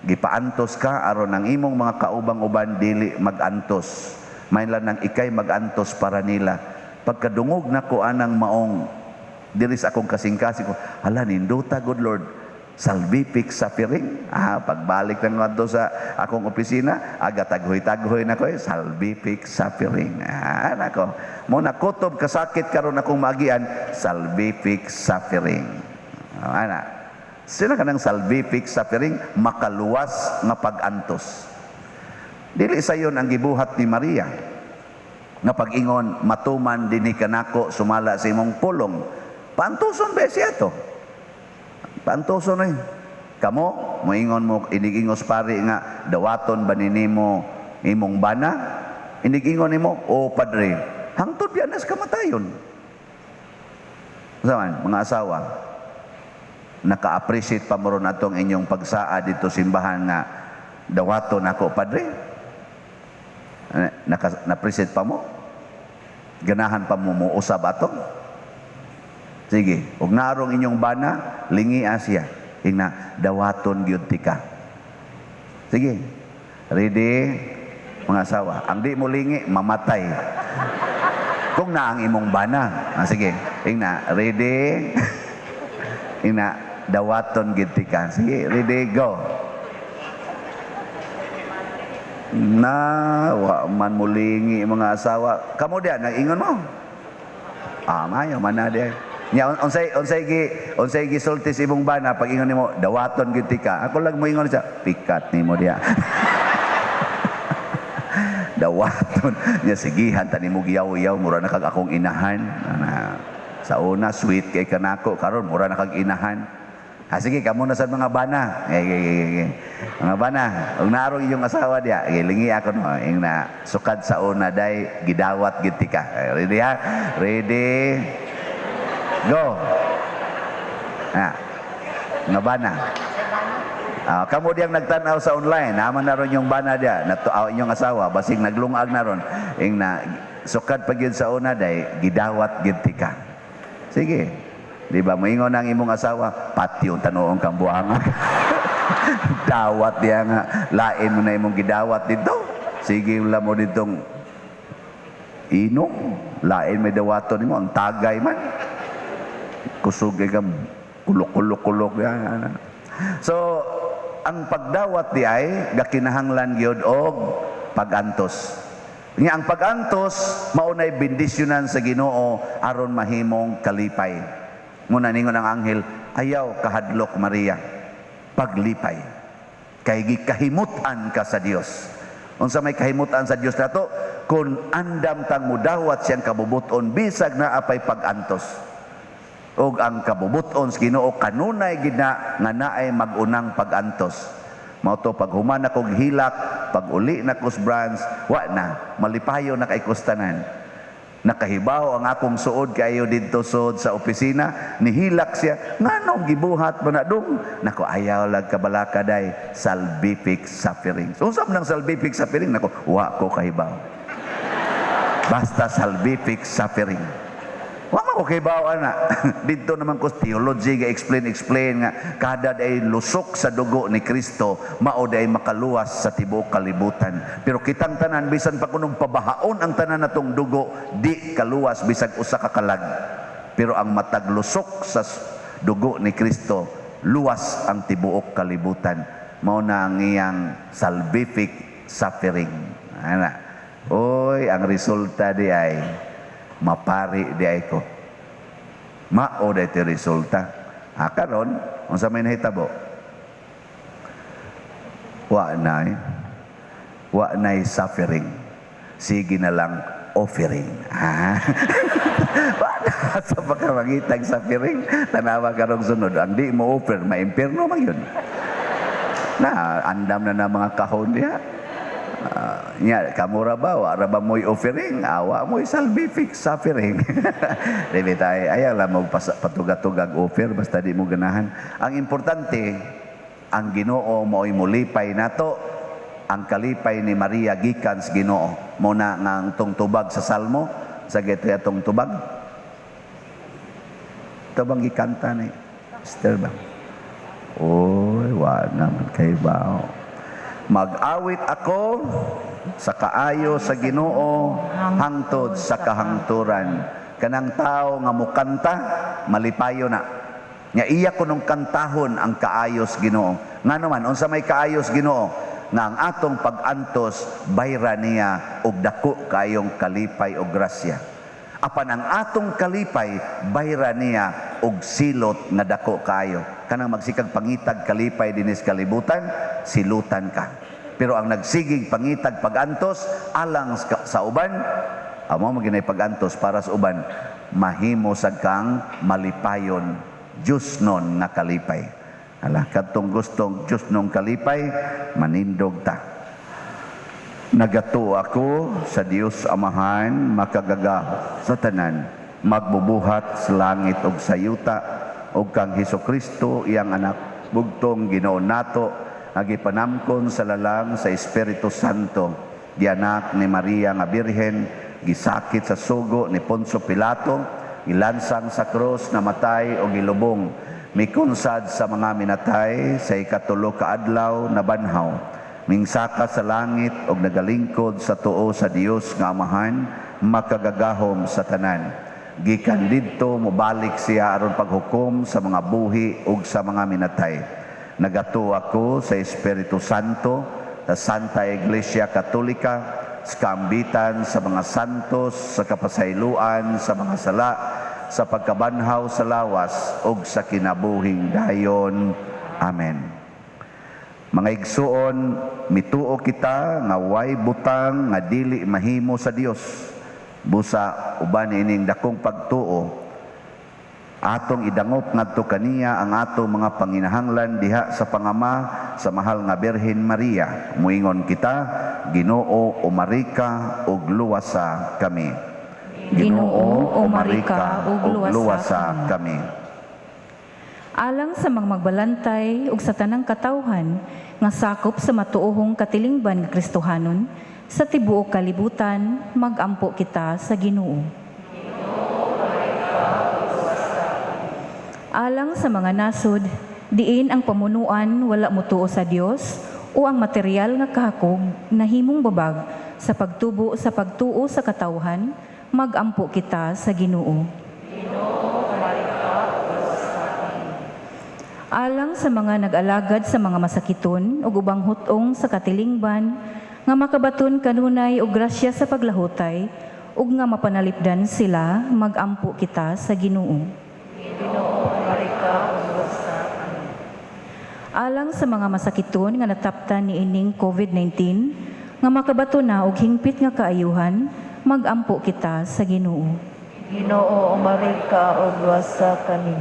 Gipaantos ka aron ang imong mga kaubang-uban dili magantos. May lang nang ikay magantos para nila. Pagkadungog nako anang maong diri sa akong kasing-kasing ko, hala ninduta good Lord, salvific suffering. Pagbalik ng ngadto sa akong opisina, aga taghoy-taghoy na ko, salvific suffering. Nako, mo nakutob kasakit karon akong maagian, salvific suffering. Ana, sila kanang salvific suffering, makaluwas nga pag-antos. Dili sayon ang gibuhat ni Maria, nga pag-ingon, matuman dinhi kanako sumala sa imong pulong. Pantuson ba siya to? Pantuson eh. Kamo, moingon mo, inigingos pari nga, dawaton ba ninimo imong bana? Inigingon nimo, o padre, hangtod yan nas kamatayon. Saman, mga asawa, naka-appreciate pa mo ron atong inyong pagsaa dito simbahan nga, dawaton ako, padre? Na-appreciate pa mo? Ganahan pa mo usab atong? Sige, ug narong inyong bana, lingi siya. Ingna, dawaton gyud tika. Sige. Ready? Mga asawa. Ang di mo lingi, mamatay. Kung na ang imong bana. Sige. Ingna, ready? Ingna, dawaton gyud tika. Sige, ready, go. Na, wa man mo lingi mga asawa. Kamu diyan, nag-ingon mo? Mayo, mana diyan. Nya unsay gisulti sa imong bana pag ingon nimo dawaton gyud tika. Ako lang mo ingon siya, pikat nimo dia. Dawaton nya sigihan ta nimo giyaw-yaw mura na kag akong inahan. Sa una sweet kay kanako karon mura na kag inahan. Sige kamo na sa mga bana. Mga bana, ug narong inyong asawa dia, lingi ako no ing na sukad sa una day gidawat gyud tika. Ready ha? Ready? Go. Nga bana. Kamu diyang nagtanaw sa online, naman na ron yung bana diya, natuaw inyong asawa, basing naglungag na ron, ing na sukad pag yun sa una day, gidawat gid tika. Sige. Di ba, moingon ang imong asawa, patyo, tanoong kang buhanga. Dawat diya nga, lain mo na imong gidawat dito. Sige, wala mo ditong inom, lain may dawaton mo, ang tagay man. Kusog kang kulok-kulok-kulok yan. So, ang pagdawat di ay gakinahanglan gyud og pagantos. Nga ang pagantos maunay bendisyonan sa Ginoo aron mahimong kalipay. Muna ningon ang anghel, ayaw kahadlok Maria, paglipay. Kay gikahimutan ka sa Dios. Unsa may kahimutan sa Dios nato? Kung andam tang mudawat siyang kabubuton bisag na apay pagantos. Og ang kabubuton sa Ginoo kanunay gid na nga naay mag-unang pagantos. Mao to pag human kog hilak, pag uli na kos branch, wa na malipayo na kay kustanan. Nakahibaw ang akong suod kayo didto suod sa opisina, nihilak siya, nganong gibuhat man na dong? Nako ayaw lang kabalaka day, salvific suffering. So usab nang salvific suffering, nako wa ko kahibaw. Basta salvific suffering. Wa man ko kahibaw ana. Dito naman ko theology ga explain nga kada day lusok sa dugo ni Kristo mao day makaluwas sa tibuok kalibutan. Pero kitang tanan bisan pa kunong pabahaon ang tanan natong dugo di kaluwas bisag usa ka kalag. Pero ang matag lusok sa dugo ni Kristo luwas ang tibuok kalibutan. Mao na ang iyang salvific suffering. Ana. Oy, ang resulta di ay mapari di ay ko. Mao day ti resulta. Karon, unsa may nahitabo? Wa nay suffering. Sige na lang offering. Sa pagkamangitag suffering, tanawa karong sunod. Ang di mo offer, maimpirno man yun. Na, andam na mga kahon niya. Nya kamura ba wa ra ba mo'y offering, awa mo'y salvific suffering. Dili tay aya la mo patugag-tugag offer basta di mo ganahan. Ang importante ang Ginoo mo'y mulipay nato. Ang kalipay ni Maria gikan sa Ginoo mo na nga tong tubag sa Salmo sa gitoy atong tubag. Tabang gikanta ni Esther ba? Oy, wa naman kay bao. Mag-awit ako sa kaayo sa Ginoo hangtod sa kahangturan. Kanang tao nga mukanta, malipayo na. Nya iya ko nung kantahon ang kaayos Ginoo. Nga naman, unsa may kaayos Ginoo? Nga ang atong pag-antos, bayra niya og dako kayong kalipay o grasya. Apan ang atong kalipay, bayra niya og silot nga dako kayo. Kanang magsikag pangitag kalipay dinis kalibutan, silutan ka. Pero ang nagsigig pangitag pagantos alang sa uban, amo maginay pagantos para sa uban, mahimo sad kang malipayon Diyos nun nga kalipay. Ala kadtong gustong Diyos nung kalipay, manindog ta. Nagato ako sa Dios Amahan, makagagaho sa tanan, magbubuhat sa langit ug sa yuta, ug kang Hesukristo iyang anak, bugtong Ginoo nato, agipanamkon sa lalang sa Espiritu Santo, gianak ni Maria nga Birhen, gisakit sa sugo ni Poncio Pilato, ilansang sa krus, namatay o gilubong, mikunsad sa mga minatay, sa ikatulo ka adlaw na banhaw, mingsaka sa langit og nagalingkod sa tuo sa Dios nga Amahan, makagagahom sa tanan. Gikan didto mobalik siya aron paghukom sa mga buhi ug sa mga minatay. Nagato ako sa Espiritu Santo, sa Santa Iglesia Katolika, sa kaambitan sa mga santos, sa kapasayloan sa mga sala, sa pagkabanhaw sa lawas ug sa kinabuhing dayon. Amen. Mga igsuon, mituo kita nga way butang nga dili mahimo sa Dios. Busa uban ining dakong pagtuo, atong idangop ngadto kaniya ang atong mga panginahanglan diha sa pangama sa mahal nga Birhen Maria. Muingon kita, Ginoo umarika ug luwasa kami. Ginoo umarika ug luwasa kami. Alang sa mga magbalantay ug sa tanang katawhan nga sakop sa matuohong katilingban nga Kristohanon, sa tibuok kalibutan, magampo kita sa Ginoo. Alang sa mga nasod, diin ang pamunuan wala mutuo sa Dios o ang material nga kahakog nahimong babag sa pagtubo sa pagtuo sa katawhan, magampo kita sa Ginoo. Alang sa mga nag-alagad sa mga masakiton ug ubang hutong sa katilingban, nga makabaton kanunay og grasya sa paglahutay ug nga mapanalipdan sila, magampo kita sa Ginoo. Alang sa mga masakiton nga nataptan ni ining COVID-19 nga makabaton na og hingpit nga kaayuhan, magampo kita sa Ginoo. Ginoo umarika og luwasa kami.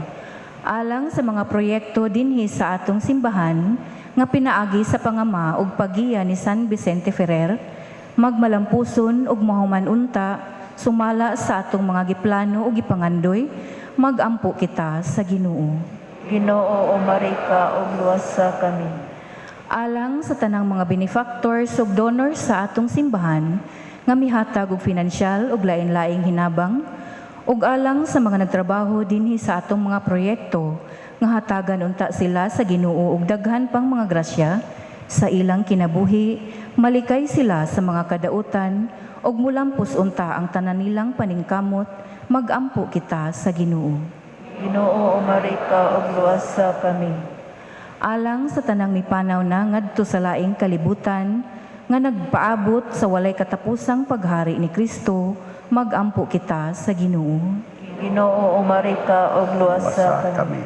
Alang sa mga proyekto dinhi sa atong simbahan nga pinaagi sa pangama ug pagiya ni San Vicente Ferrer, magmalampuson ug mahuman unta sumala sa atong mga giplano ug gipangandoy, magampo kita sa Ginoo. Ginoo umarika og luwasa kami. Alang sa tanang mga benefactors ug donors sa atong simbahan nga mihatag og pinansyal ug lain-laing hinabang, ug alang sa mga nagtrabaho dinhi sa atong mga proyekto nga hatagan unta sila sa Ginoo ug daghan pang mga grasya sa ilang kinabuhi, malikay sila sa mga kadautan ug mulampos unta ang tanan nilang paningkamot, magampo kita sa Ginoo. Ginoo umarika og luwasa kami. Alang sa tanang mipanaw na ngadto sa laing kalibutan nga nagpaabot sa walay katapusang paghari ni Kristo, magampo kita sa Ginoo. Ginoo umarika og luwasa kami.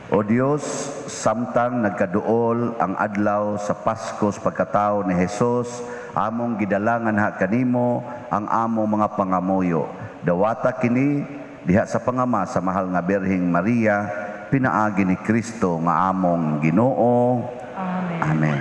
O Dios, samtang nagkaduol ang adlaw sa Pasko sa pagkatao ni Jesus, among gidalangan ha kanimo ang among mga pangamuyo. Dawata kini diha sa pangama sa mahal nga Birheng Maria, pinaagi ni Kristo nga among Ginoo. Amen. Amen.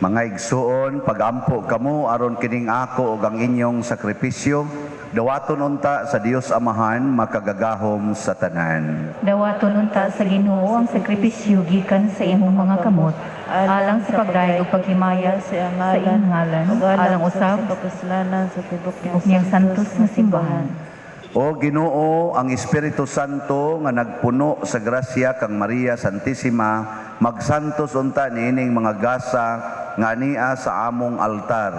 Mga igsuon, pagampo kamo aron kining ako ug ang inyong sakripisyo, dawaton unta sa Dios Amahan makagagahom sa tanan. Dawaton unta sa Ginoo ang sakripisyo gikan sa imong mga kamot, alang sa pagdayeg ug paghimaya sa iyang ngalan, alang usab sa kapuslanan sa tibok niyang santos nga simbahan. O Ginoo, ang Espiritu Santo nga nagpuno sa grasya kang Maria Santissima, magsantos unta niining mga gasa nga ania sa among altar.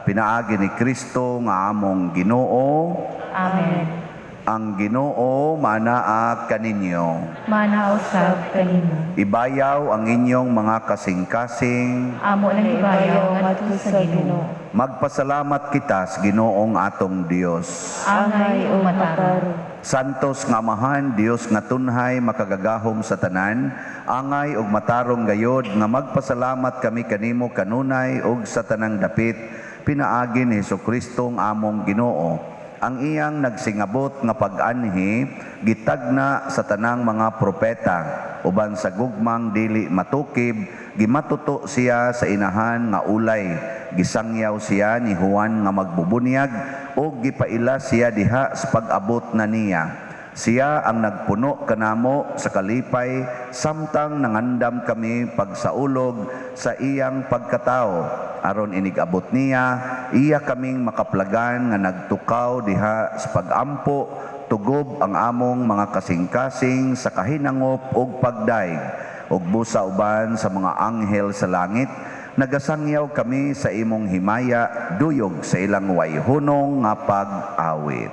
Pinaagi ni Kristo nga among Ginoo. Amen. Ang Ginoo manaa kaninyo. Mana usab kanimo. Ibayaw ang inyong mga kasing-kasing. Amo lang ibayaw ngadto sa Ginoo. Magpasalamat kita sa Ginoong atong Dios. Angay o mataro. Santos nga Amahan, Dios nga tunhay makagagahom sa tanan, angay ug matarong gayod nga magpasalamat kami kanimo kanunay ug sa tanang dapit pinaagi ni Hesukristo ang among Ginoo. Ang iyang nagsingabot nga pag-anhi gitagna sa tanang mga propeta, uban sa gugmang dili matukib, gimatuto siya sa inahan nga ulay, gisangyaw siya ni Juan nga magbubunyag o gipaila siya diha sa pag-abot na niya. Siya ang nagpuno kanamo sa kalipay, samtang nangandam kami pagsaulog sa iyang pagkatao. Aron inigabot niya, iya kaming makaplagan nga nagtukaw diha sa pagampo, tugob ang among mga kasing-kasing sa kahinangop ug pagdaig, ug busa uban sa mga anghel sa langit. Nagasangyaw kami sa imong himaya, duyog sa ilang wayhunong nga pag-awit.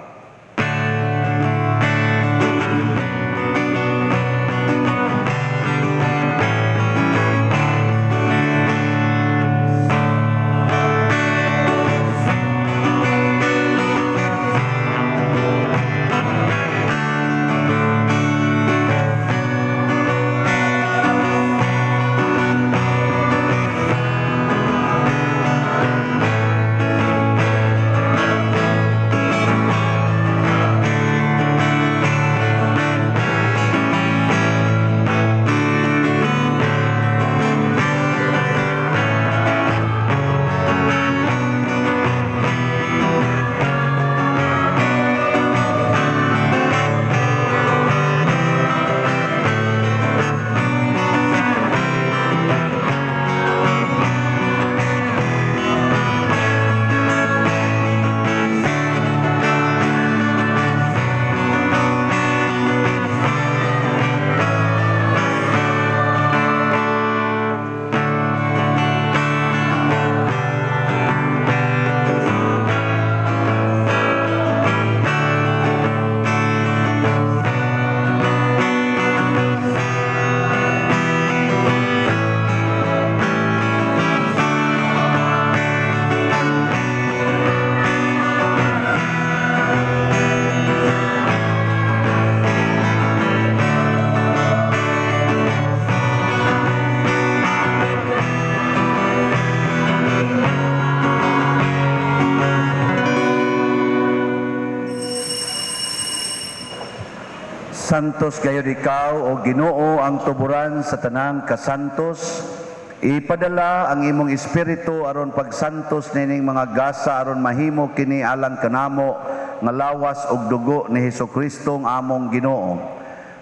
santos gayud ikaw o Ginoo ang tuburan sa tanang kasantos. Ipadala ang imong espiritu aron pagsantos nining mga gasa aron mahimo kini alang kanamo nga lawas og dugo ni Hesukristo ang among Ginoo.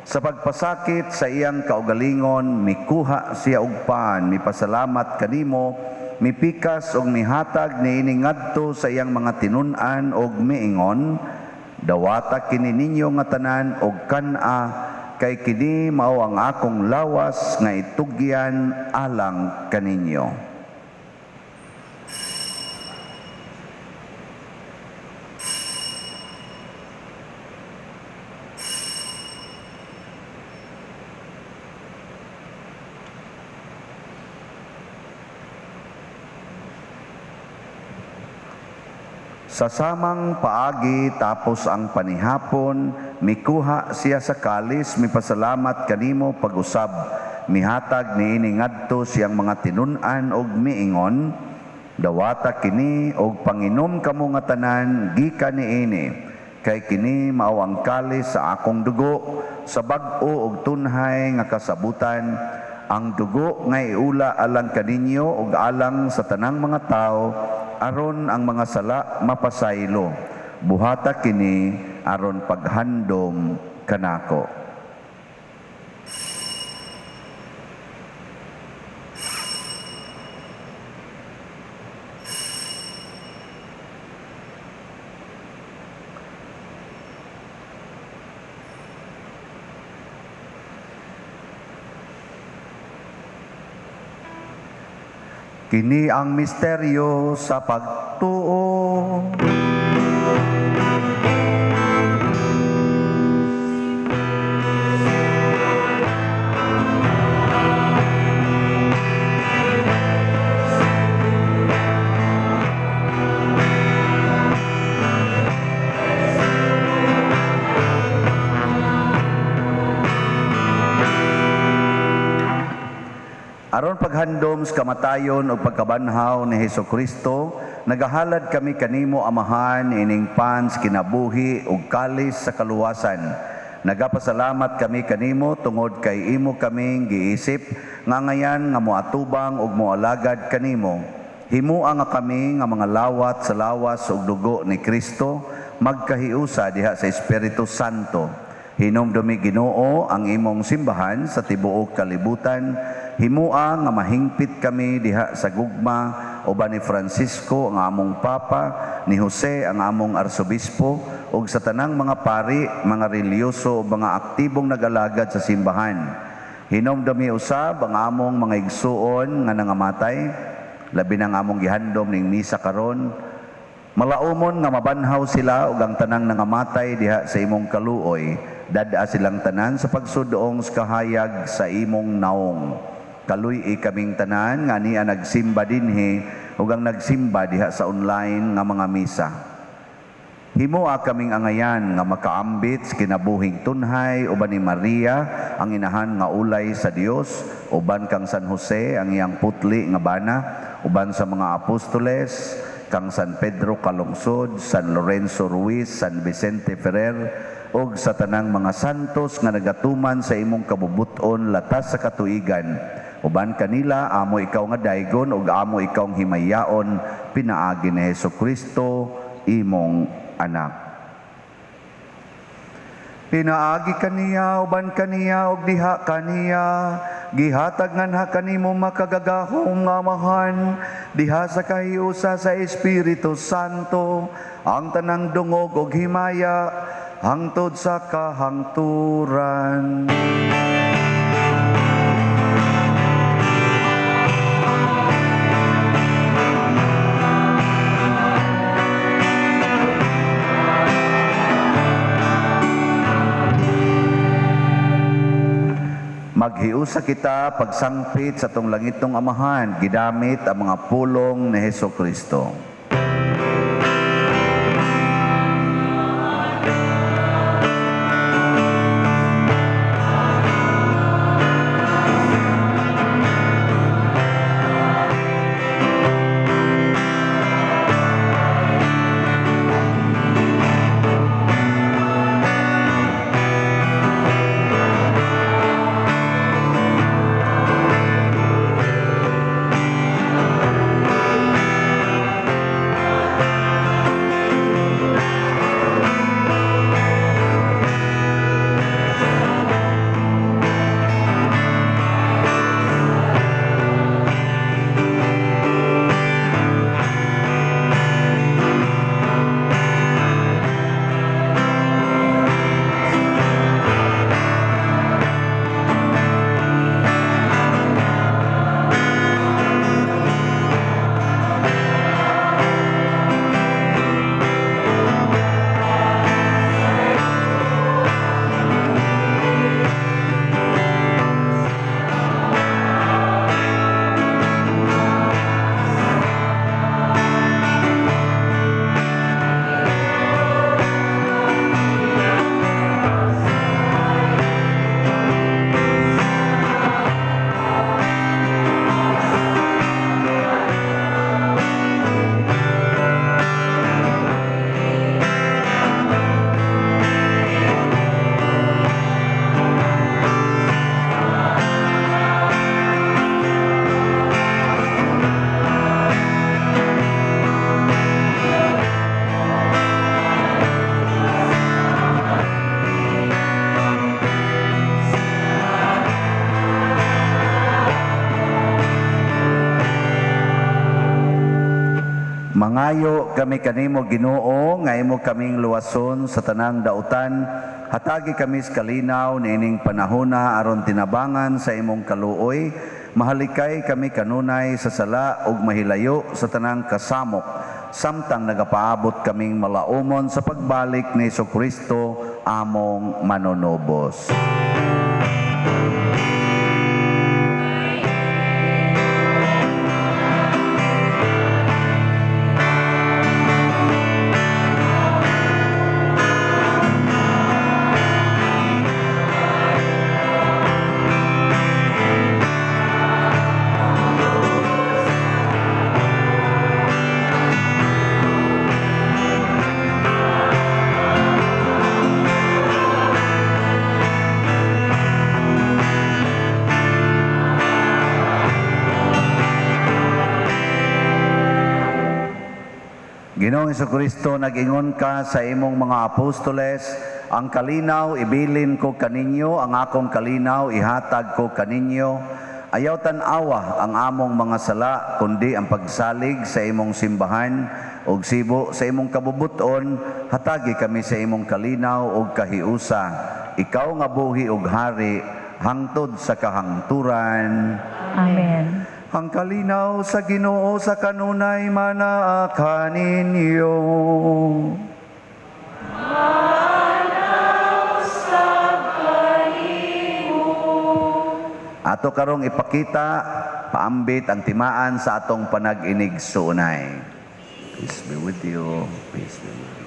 Sa pagpasakit sa iyang kaugalingon, mikuha siya og paan, mipasalamat kanimo, mipikas og mihatag niini ngadto sa iyang mga tinun-an og miingon, dawata kini ninyo nga tanan og kan-a, kay kini mao ang akong lawas nga itugyan alang kaninyo. Sa samang paagi tapos ang panihapon, mikuha siya sa kalis, mipasalamat kanimo pag-usab, mihatag niini ngadto siyang mga tinun-an og miingon, dawata kini og panginom kamo nga tanan gikan niini, kay kini mao ang kalis sa akong dugo, sa bag-o og tunhay nga kasabutan, ang dugo nga iula alang kaninyo og alang sa tanang mga tao, aron ang mga sala mapasaylo. Buhata kini aron paghandom kanako. Kini ang misteryo sa pagtuo. Aron paghandom sa kamatayon o pagkabanhaw ni Hesukristo, nagahalad kami kanimo amahan ining pans kinabuhi ug kalis sa kaluwasan. Nagapasalamat kami kanimo tungod kay imo kaming giisip nga ngayan nga moatubang ug moalagad kanimo. Himua nga kami nga mga lawat sa lawas ug dugo ni Kristo magkahiusa diha sa Espiritu Santo. Hinumdumi Ginoo ang imong simbahan sa tibuok kalibutan. Himua nga mahingpit kami diha sa gugma uban ni Francisco ang among Papa, ni Jose ang among Arsobispo ug sa tanang mga pari, mga reliyoso ug mga aktibong nag-alagad sa simbahan. Hinumdumi usab ang among mga igsuon nga nangamatay, labi na among gihandom ning misa karon. Malaumon nga mabanhaw sila ug ang tanang nangamatay diha sa imong kaluoy, dada silang tanan sa pagsudoong sa kahayag sa imong naong. Kaluy kaming tanan nga niya nagsimba dinhi ug ang nagsimba diha sa online nga mga misa. Himoa kaming angayan nga makaambit sa kinabuhing tunhay uban ni Maria ang inahan nga ulay sa Dios, uban kang San Jose ang iyang putli nga bana, uban sa mga apostoles, kang San Pedro Calungsod, San Lorenzo Ruiz, San Vicente Ferrer, ug sa tanang mga santos nga nagatuman sa imong kabubuton latas sa katuigan. Uban kanila, amo ikaw nga daygon ug amo ikaw ang himayaon, pinaagi ni Hesukristo, imong anak. Pinaagi kaniya, uban kaniya, ug diha kaniya, gihatag nganha kanimo makagagahong nga amahan, diha sa kahiusa sa Espiritu Santo, ang tanang dungog ug himaya, hangtod sa kahangturan. Maghiusa kita pagsangpit sa tong langitong amahan, gidamit ang mga pulong ni Hesukristo. Mangayo kami kanimo Ginoo nga imo kaming luwason sa tanang dautan. Hatagi kami sa kalinaw niining panahona aron tinabangan sa imong kaluoy. Mahalikay kami kanunay sa sala ug mahilayo sa tanang kasamok. Samtang nagapaabot kaming malaumon sa pagbalik ni Jesucristo among manonobos. Ginoong Jesucristo, nag-ingon ka sa imong mga apostoles, ang kalinaw ibilin ko kaninyo, ang akong kalinaw ihatag ko kaninyo. Ayaw tan-awa ang among mga sala, kundi ang pagsalig sa imong simbahan, ug sibo sa imong kabubuton, hatagi kami sa imong kalinaw ug kahiusa. Ikaw nga buhi ug hari, hangtod sa kahangturan. Amen. Ang kalinaw sa Ginoo sa kanunay manaa kaninyo. Ato karong ipakita, paambit ang timaan sa atong panag-inig suunay. Peace be with you. Peace be with you.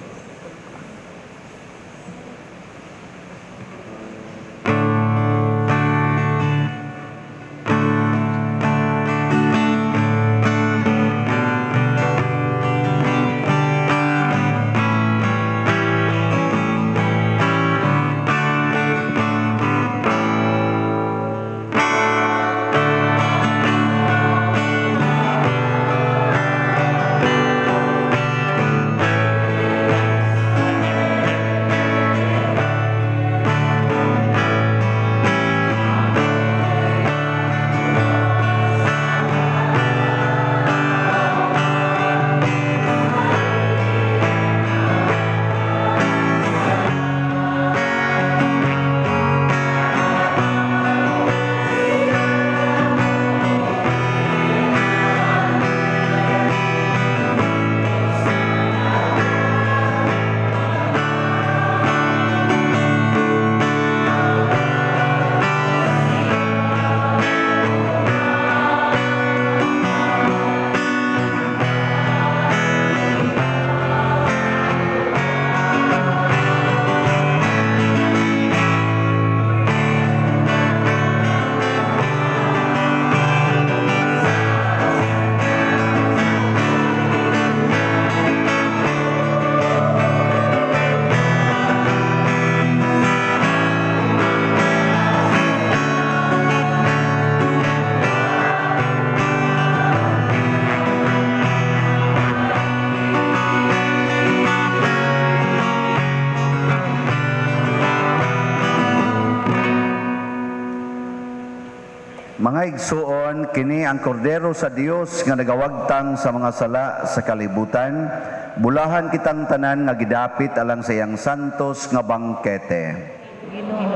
Mga igsuon, kini ang kordero sa Dios nga nagawagtang sa mga sala sa kalibutan. Bulahan kitang tanan nga gidapit alang sa iyang santos nga bangkete. Ginoo,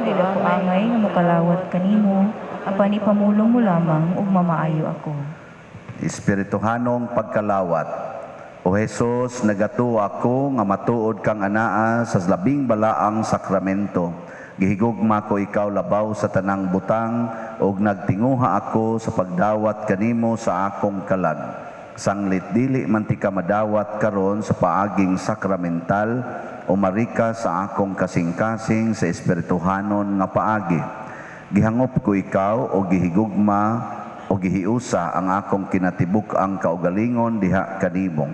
dili ko angay nga mokalawat kanimo, apan ipamulong mo lamang ug mamaayo ako. Espirituhanong pagkalawat. O Jesus, nagatuo ako nga matuod kang anaa sa labing balaang sakramento. Gihigugma ko ikaw labaw sa tanang butang ug nagtinguha ako sa pagdawat kanimo sa akong kalag. Sanglit dili man ti ka madawat karon sa paaging sakramental o marika sa akong kasing-kasing sa espirituhanon nga paagi. Gihangop ko ikaw o gihigugma o gihiusa ang akong kinatibuk ang kaugalingon diha kanimo.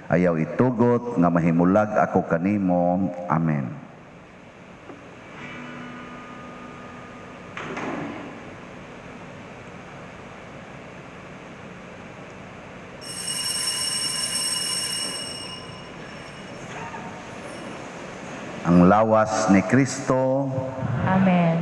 Ayaw itugot nga mahimulag ako kanimo. Amen. Ang lawas ni Kristo. Amen.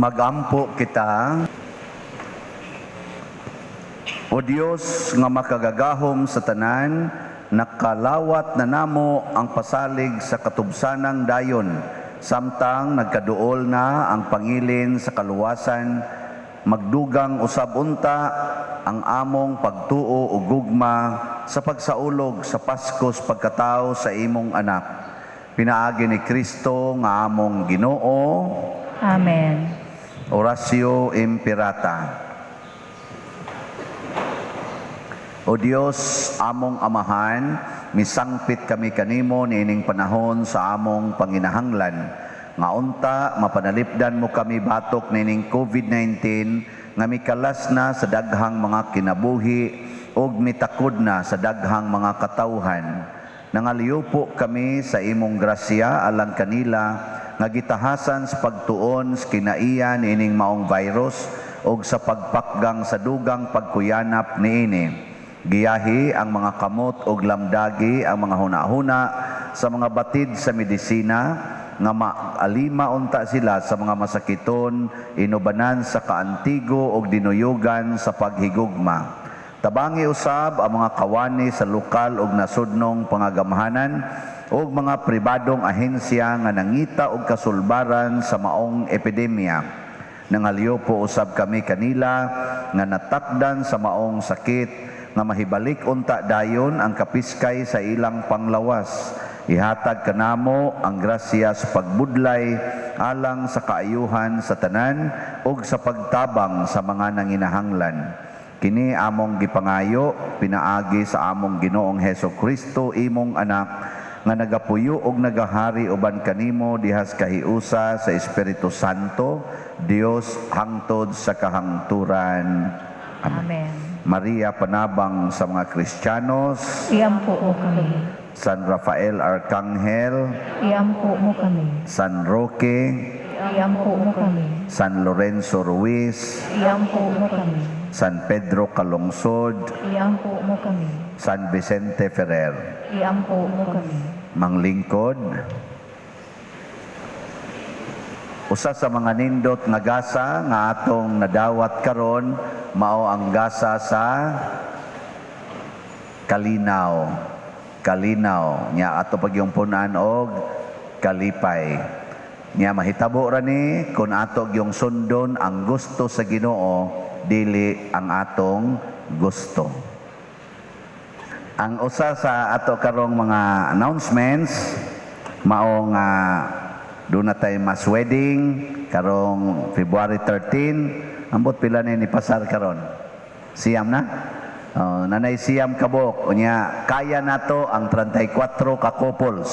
Magampo kita. O Dios nga makagagahom sa tanan, nakalawat na namo ang pasalig sa katubsanang dayon, samtang nagkaduol na ang pangilin sa kaluwasan, magdugang usab unta ang among pagtuo ug gugma sa pagsaulog sa Paskos pagkatao sa imong anak. Pinaagi ni Kristo nga among Ginoo. Amen. Oratio Imperata. O Dios, among Amahan, misangpit kami kanimo niining panahon sa among panginahanglan. Nga unta, mapanalipdan mo kami batok niining COVID-19 nga mikalas na sa daghang mga kinabuhi ug mitakod na sa daghang mga katawhan. Nangaliyo po kami sa imong grasya alang kanila nga gitahasan sa pagtuon sa kinaiya niining maong virus ug sa pagpakgang sa dugang pagkuyanap niini. Giyahi ang mga kamot ug lamdagi ang mga hunahuna sa mga batid sa medisina nga maalima unta sila sa mga masakiton, inubanan sa kaantigo ug dinuyugan sa paghigugma. Tabangi usab ang mga kawani sa lokal ug nasudnong pangagamhanan ug mga pribadong ahensya nga nangita og kasulbaran sa maong epidemya. Nangaliyo po usab kami kanila nga natakdan sa maong sakit nga mahibalik unta dayon ang kapiskay sa ilang panglawas. Ihatag kanamo ang grasya sa pagbudlay alang sa kaayuhan sa tanan ug sa pagtabang sa mga nanginahanglan. Kini among gipangayo pinaagi sa among Ginoong Hesukristo imong anak nga nagapuyo ug nagahari uban kanimo dihas kahiusa sa Espiritu Santo, Dios hangtod sa kahangturan. Amen. Maria, panabang sa mga Kristiyanos. Iampo mo kami. San Rafael Arcangel. Iampo mo kami. San Roque. Iampo mo kami. San Lorenzo Ruiz. Iampo mo kami. San Pedro Calungsod. Iampo mo kami. San Vicente Ferrer. Iampo mo kami. Manglingkod. Usa sa mga nindot nga gasa nga atong nadawat karon mao ang gasa sa kalinaw. Kalinaw nya ato pagyungpunan og kalipay. Nya mahitabo ra ni kun ato gyung sundon ang gusto sa Ginoo dili ang atong gusto. Ang usa sa ato karong mga announcements mao nga doon na tayo mas wedding karong February 13. Ambot pila ni pasar karon? Siyam na? Nanay siyam kabok. Unya, kaya na to ang 34 ka couples.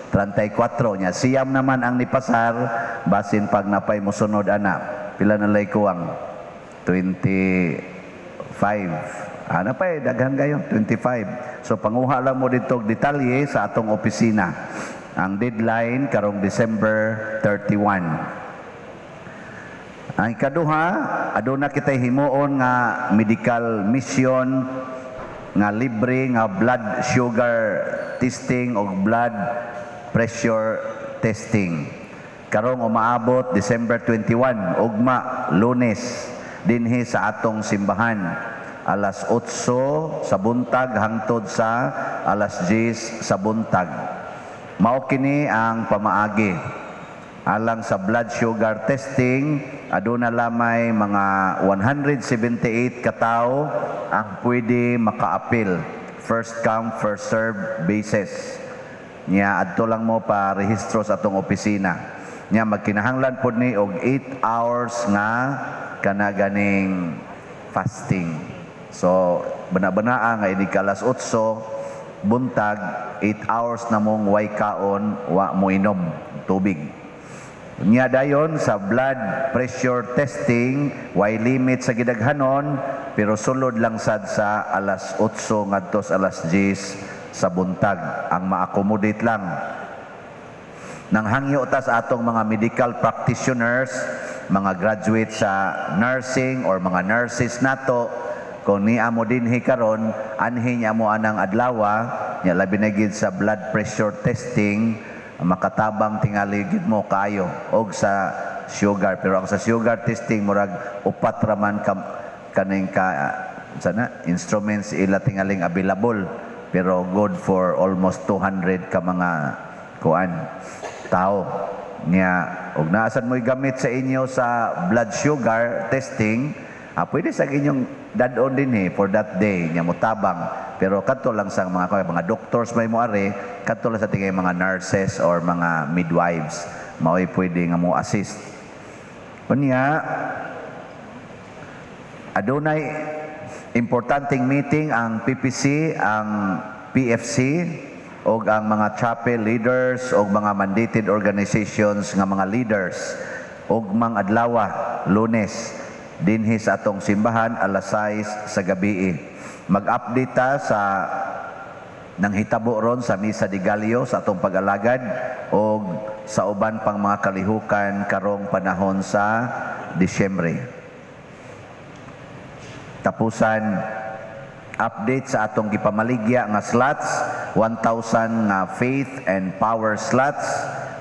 34 niya. Siyam naman ang nipasar basin pag napay musunod anak. Pila na lay kuwang? 25. Ano pa daghan kayo? 25. So panguha lang mo dito detalye sa atong opisina. Ang deadline karong December 31. Ang ikaduha, aduna kitay himuon nga medical mission nga libre nga blood sugar testing o blood pressure testing. Karong umaabot December 21, ugma Lunes dinhi sa atong simbahan. Alas 8 sa buntag hangtod sa alas 10 sa buntag. Mao kini ang pamaagi alang sa blood sugar testing. Aduna lamay mga 178 katao ang pwede makaapil, first come first serve basis. Nya adto lang mo pa rehistro sa atong opisina. Nya magkinahanglan pod ni og 8 hours nga kanaganing fasting. So bana-banaa nga ini kalas 8 buntag 8 hours na mong way kaon wa mo inom tubig. Nya dayon sa blood pressure testing way limit sa gidaghanon pero sulod lang sad sa alas 8 ngadto sa alas 10 sa buntag ang ma-accommodate lang. Nang hangyo ta sa atong mga medical practitioners, mga graduate sa nursing or mga nurses nato, kung niya mo dinhi karon anhi niya mo anang adlawa nya labi na gid sa blood pressure testing makatabang tingali gid mo kayo og sa sugar. Pero ang sa sugar testing murag upat raman kaning sana instruments ila tingaling available, pero good for almost 200 ka mga tao niya. Og naasan mo'y gamit sa inyo sa blood sugar testing, pwede sa inyong dadon din for that day niya mutabang. Pero kadto lang sa mga doctors may moari, kadto lang sa tingay mga nurses or mga midwives mao'y pwede nga mo assist. Unya adunay importanteng meeting ang PPC, ang PFC, o ang mga chapel leaders o mga mandated organizations nga mga leaders og mang adlaw Lunes dinhi sa atong simbahan alas 6 sa gabi. Mag-update ta sa nang hitabo ron sa Misa de Gallo sa atong pag-alagad o sa uban pang mga kalihukan karong panahon sa Disyembre. Tapusan, update sa atong gipamaligya nga slots, 1,000 nga faith and power slots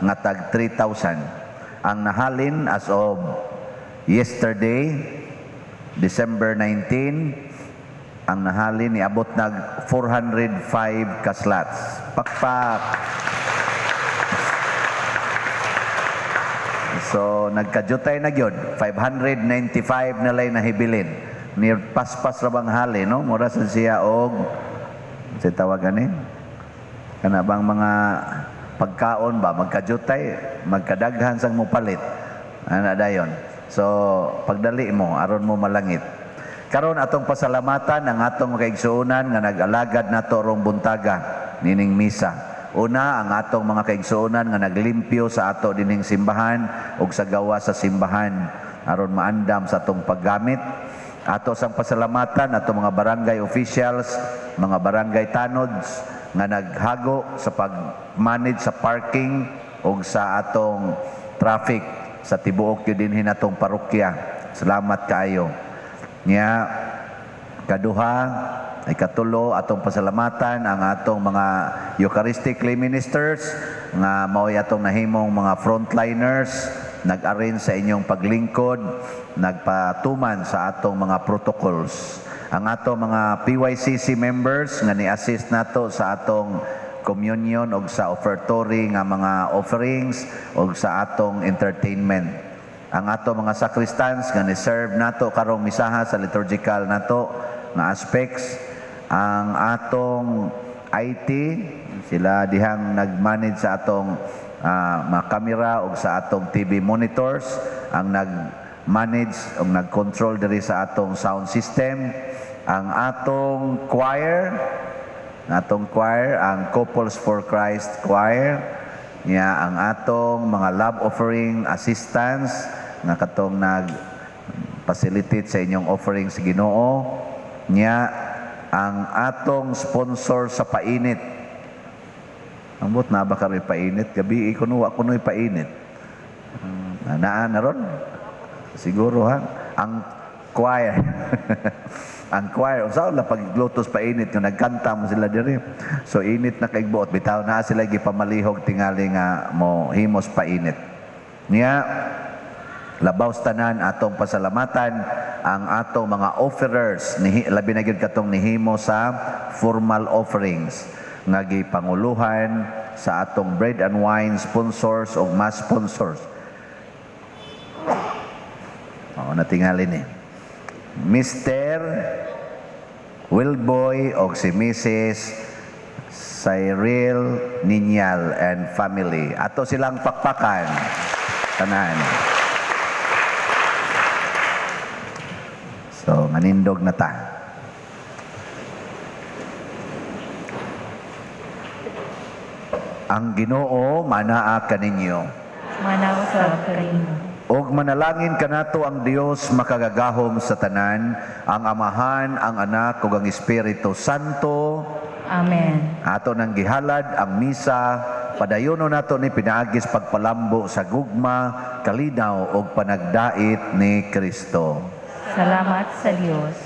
nga tag 3,000. Ang nahalin as of yesterday, December 19, ang nahalin niabot nag 405 ka slots. Pakpak! So nagkajutay na gyud, 595 na lay nahibilin. Ni paspas ra bang hali, no? Mura sa siya og si tawagan ni kana bang mga pagkaon ba magkajutay, magkadaghan sang mopalit. Ana dayon. So pagdali mo aron mo malangit. Karon atong pasalamatan ang atong kaigsuonan nga nag-alagad nato rong buntaga nining misa. Una ang atong mga kaigsuonan nga naglimpyo sa ato dining simbahan ug sa gawa sa simbahan aron maandam sa atong paggamit. Ato sang pasalamatan ato mga barangay officials, mga barangay tanods nga naghago sa pag-manage sa parking ug sa atong traffic sa tibuok yun dinhi natong parokya. Salamat kaayo. Nya kaduha ay katulo atong pasalamatan ang atong mga Eucharistically ministers nga mao'y atong nahimong mga frontliners nag-arrange sa inyong paglingkod, nagpatuman sa atong mga protocols. Ang atong mga PYCC members nga ni-assist nato sa atong communion o sa offertory nga mga offerings o sa atong entertainment. Ang atong mga sacristans nga ni-serve nato karong misaha sa liturgical nato nga aspects. Ang atong IT, sila dihang nag-manage sa atong mga kamera o sa atong TV monitors, ang nag-manage o nag-control diri sa atong sound system. Ang atong choir, ang Couples for Christ choir, niya ang atong mga love offering assistants nga katong nag-facilitate sa inyong offering sa Ginoo, niya ang atong sponsor sa painit. Ambot na ba karo'y painit? Gabi kunuwa kuno'y painit. Naan na ron? Siguro ha? Ang choir. Ang choir. Saan lang pag-lotos painit yung nagkanta mo sila diri. So init na kaigbuot. Bitaw na sila gipamalihog tingali nga mo himos painit. Niya, labaw tanan atong pasalamatan ang atong mga offerers. Labi na gyud katong nihimo sa formal offerings. Nga gipanguluhan sa atong bread and wine sponsors o mass sponsors. Natingali ni Mr. Wilboy o si Mrs. Cyril Ninyal and family. Ato silang pakpakan. Tanan. So, manindog na ta. Ang Ginoo manaa kaninyo. Manaw sa kanino. Og manalangin kanato ang Dios makagagahom sa tanan, ang Amahan, ang Anak ug ang Espiritu Santo. Amen. Ato nang gihalad ang misa, padayono nato ni pinaagis pagpalambo sa gugma, kalinaw ug panagdait ni Kristo. Salamat sa Dios.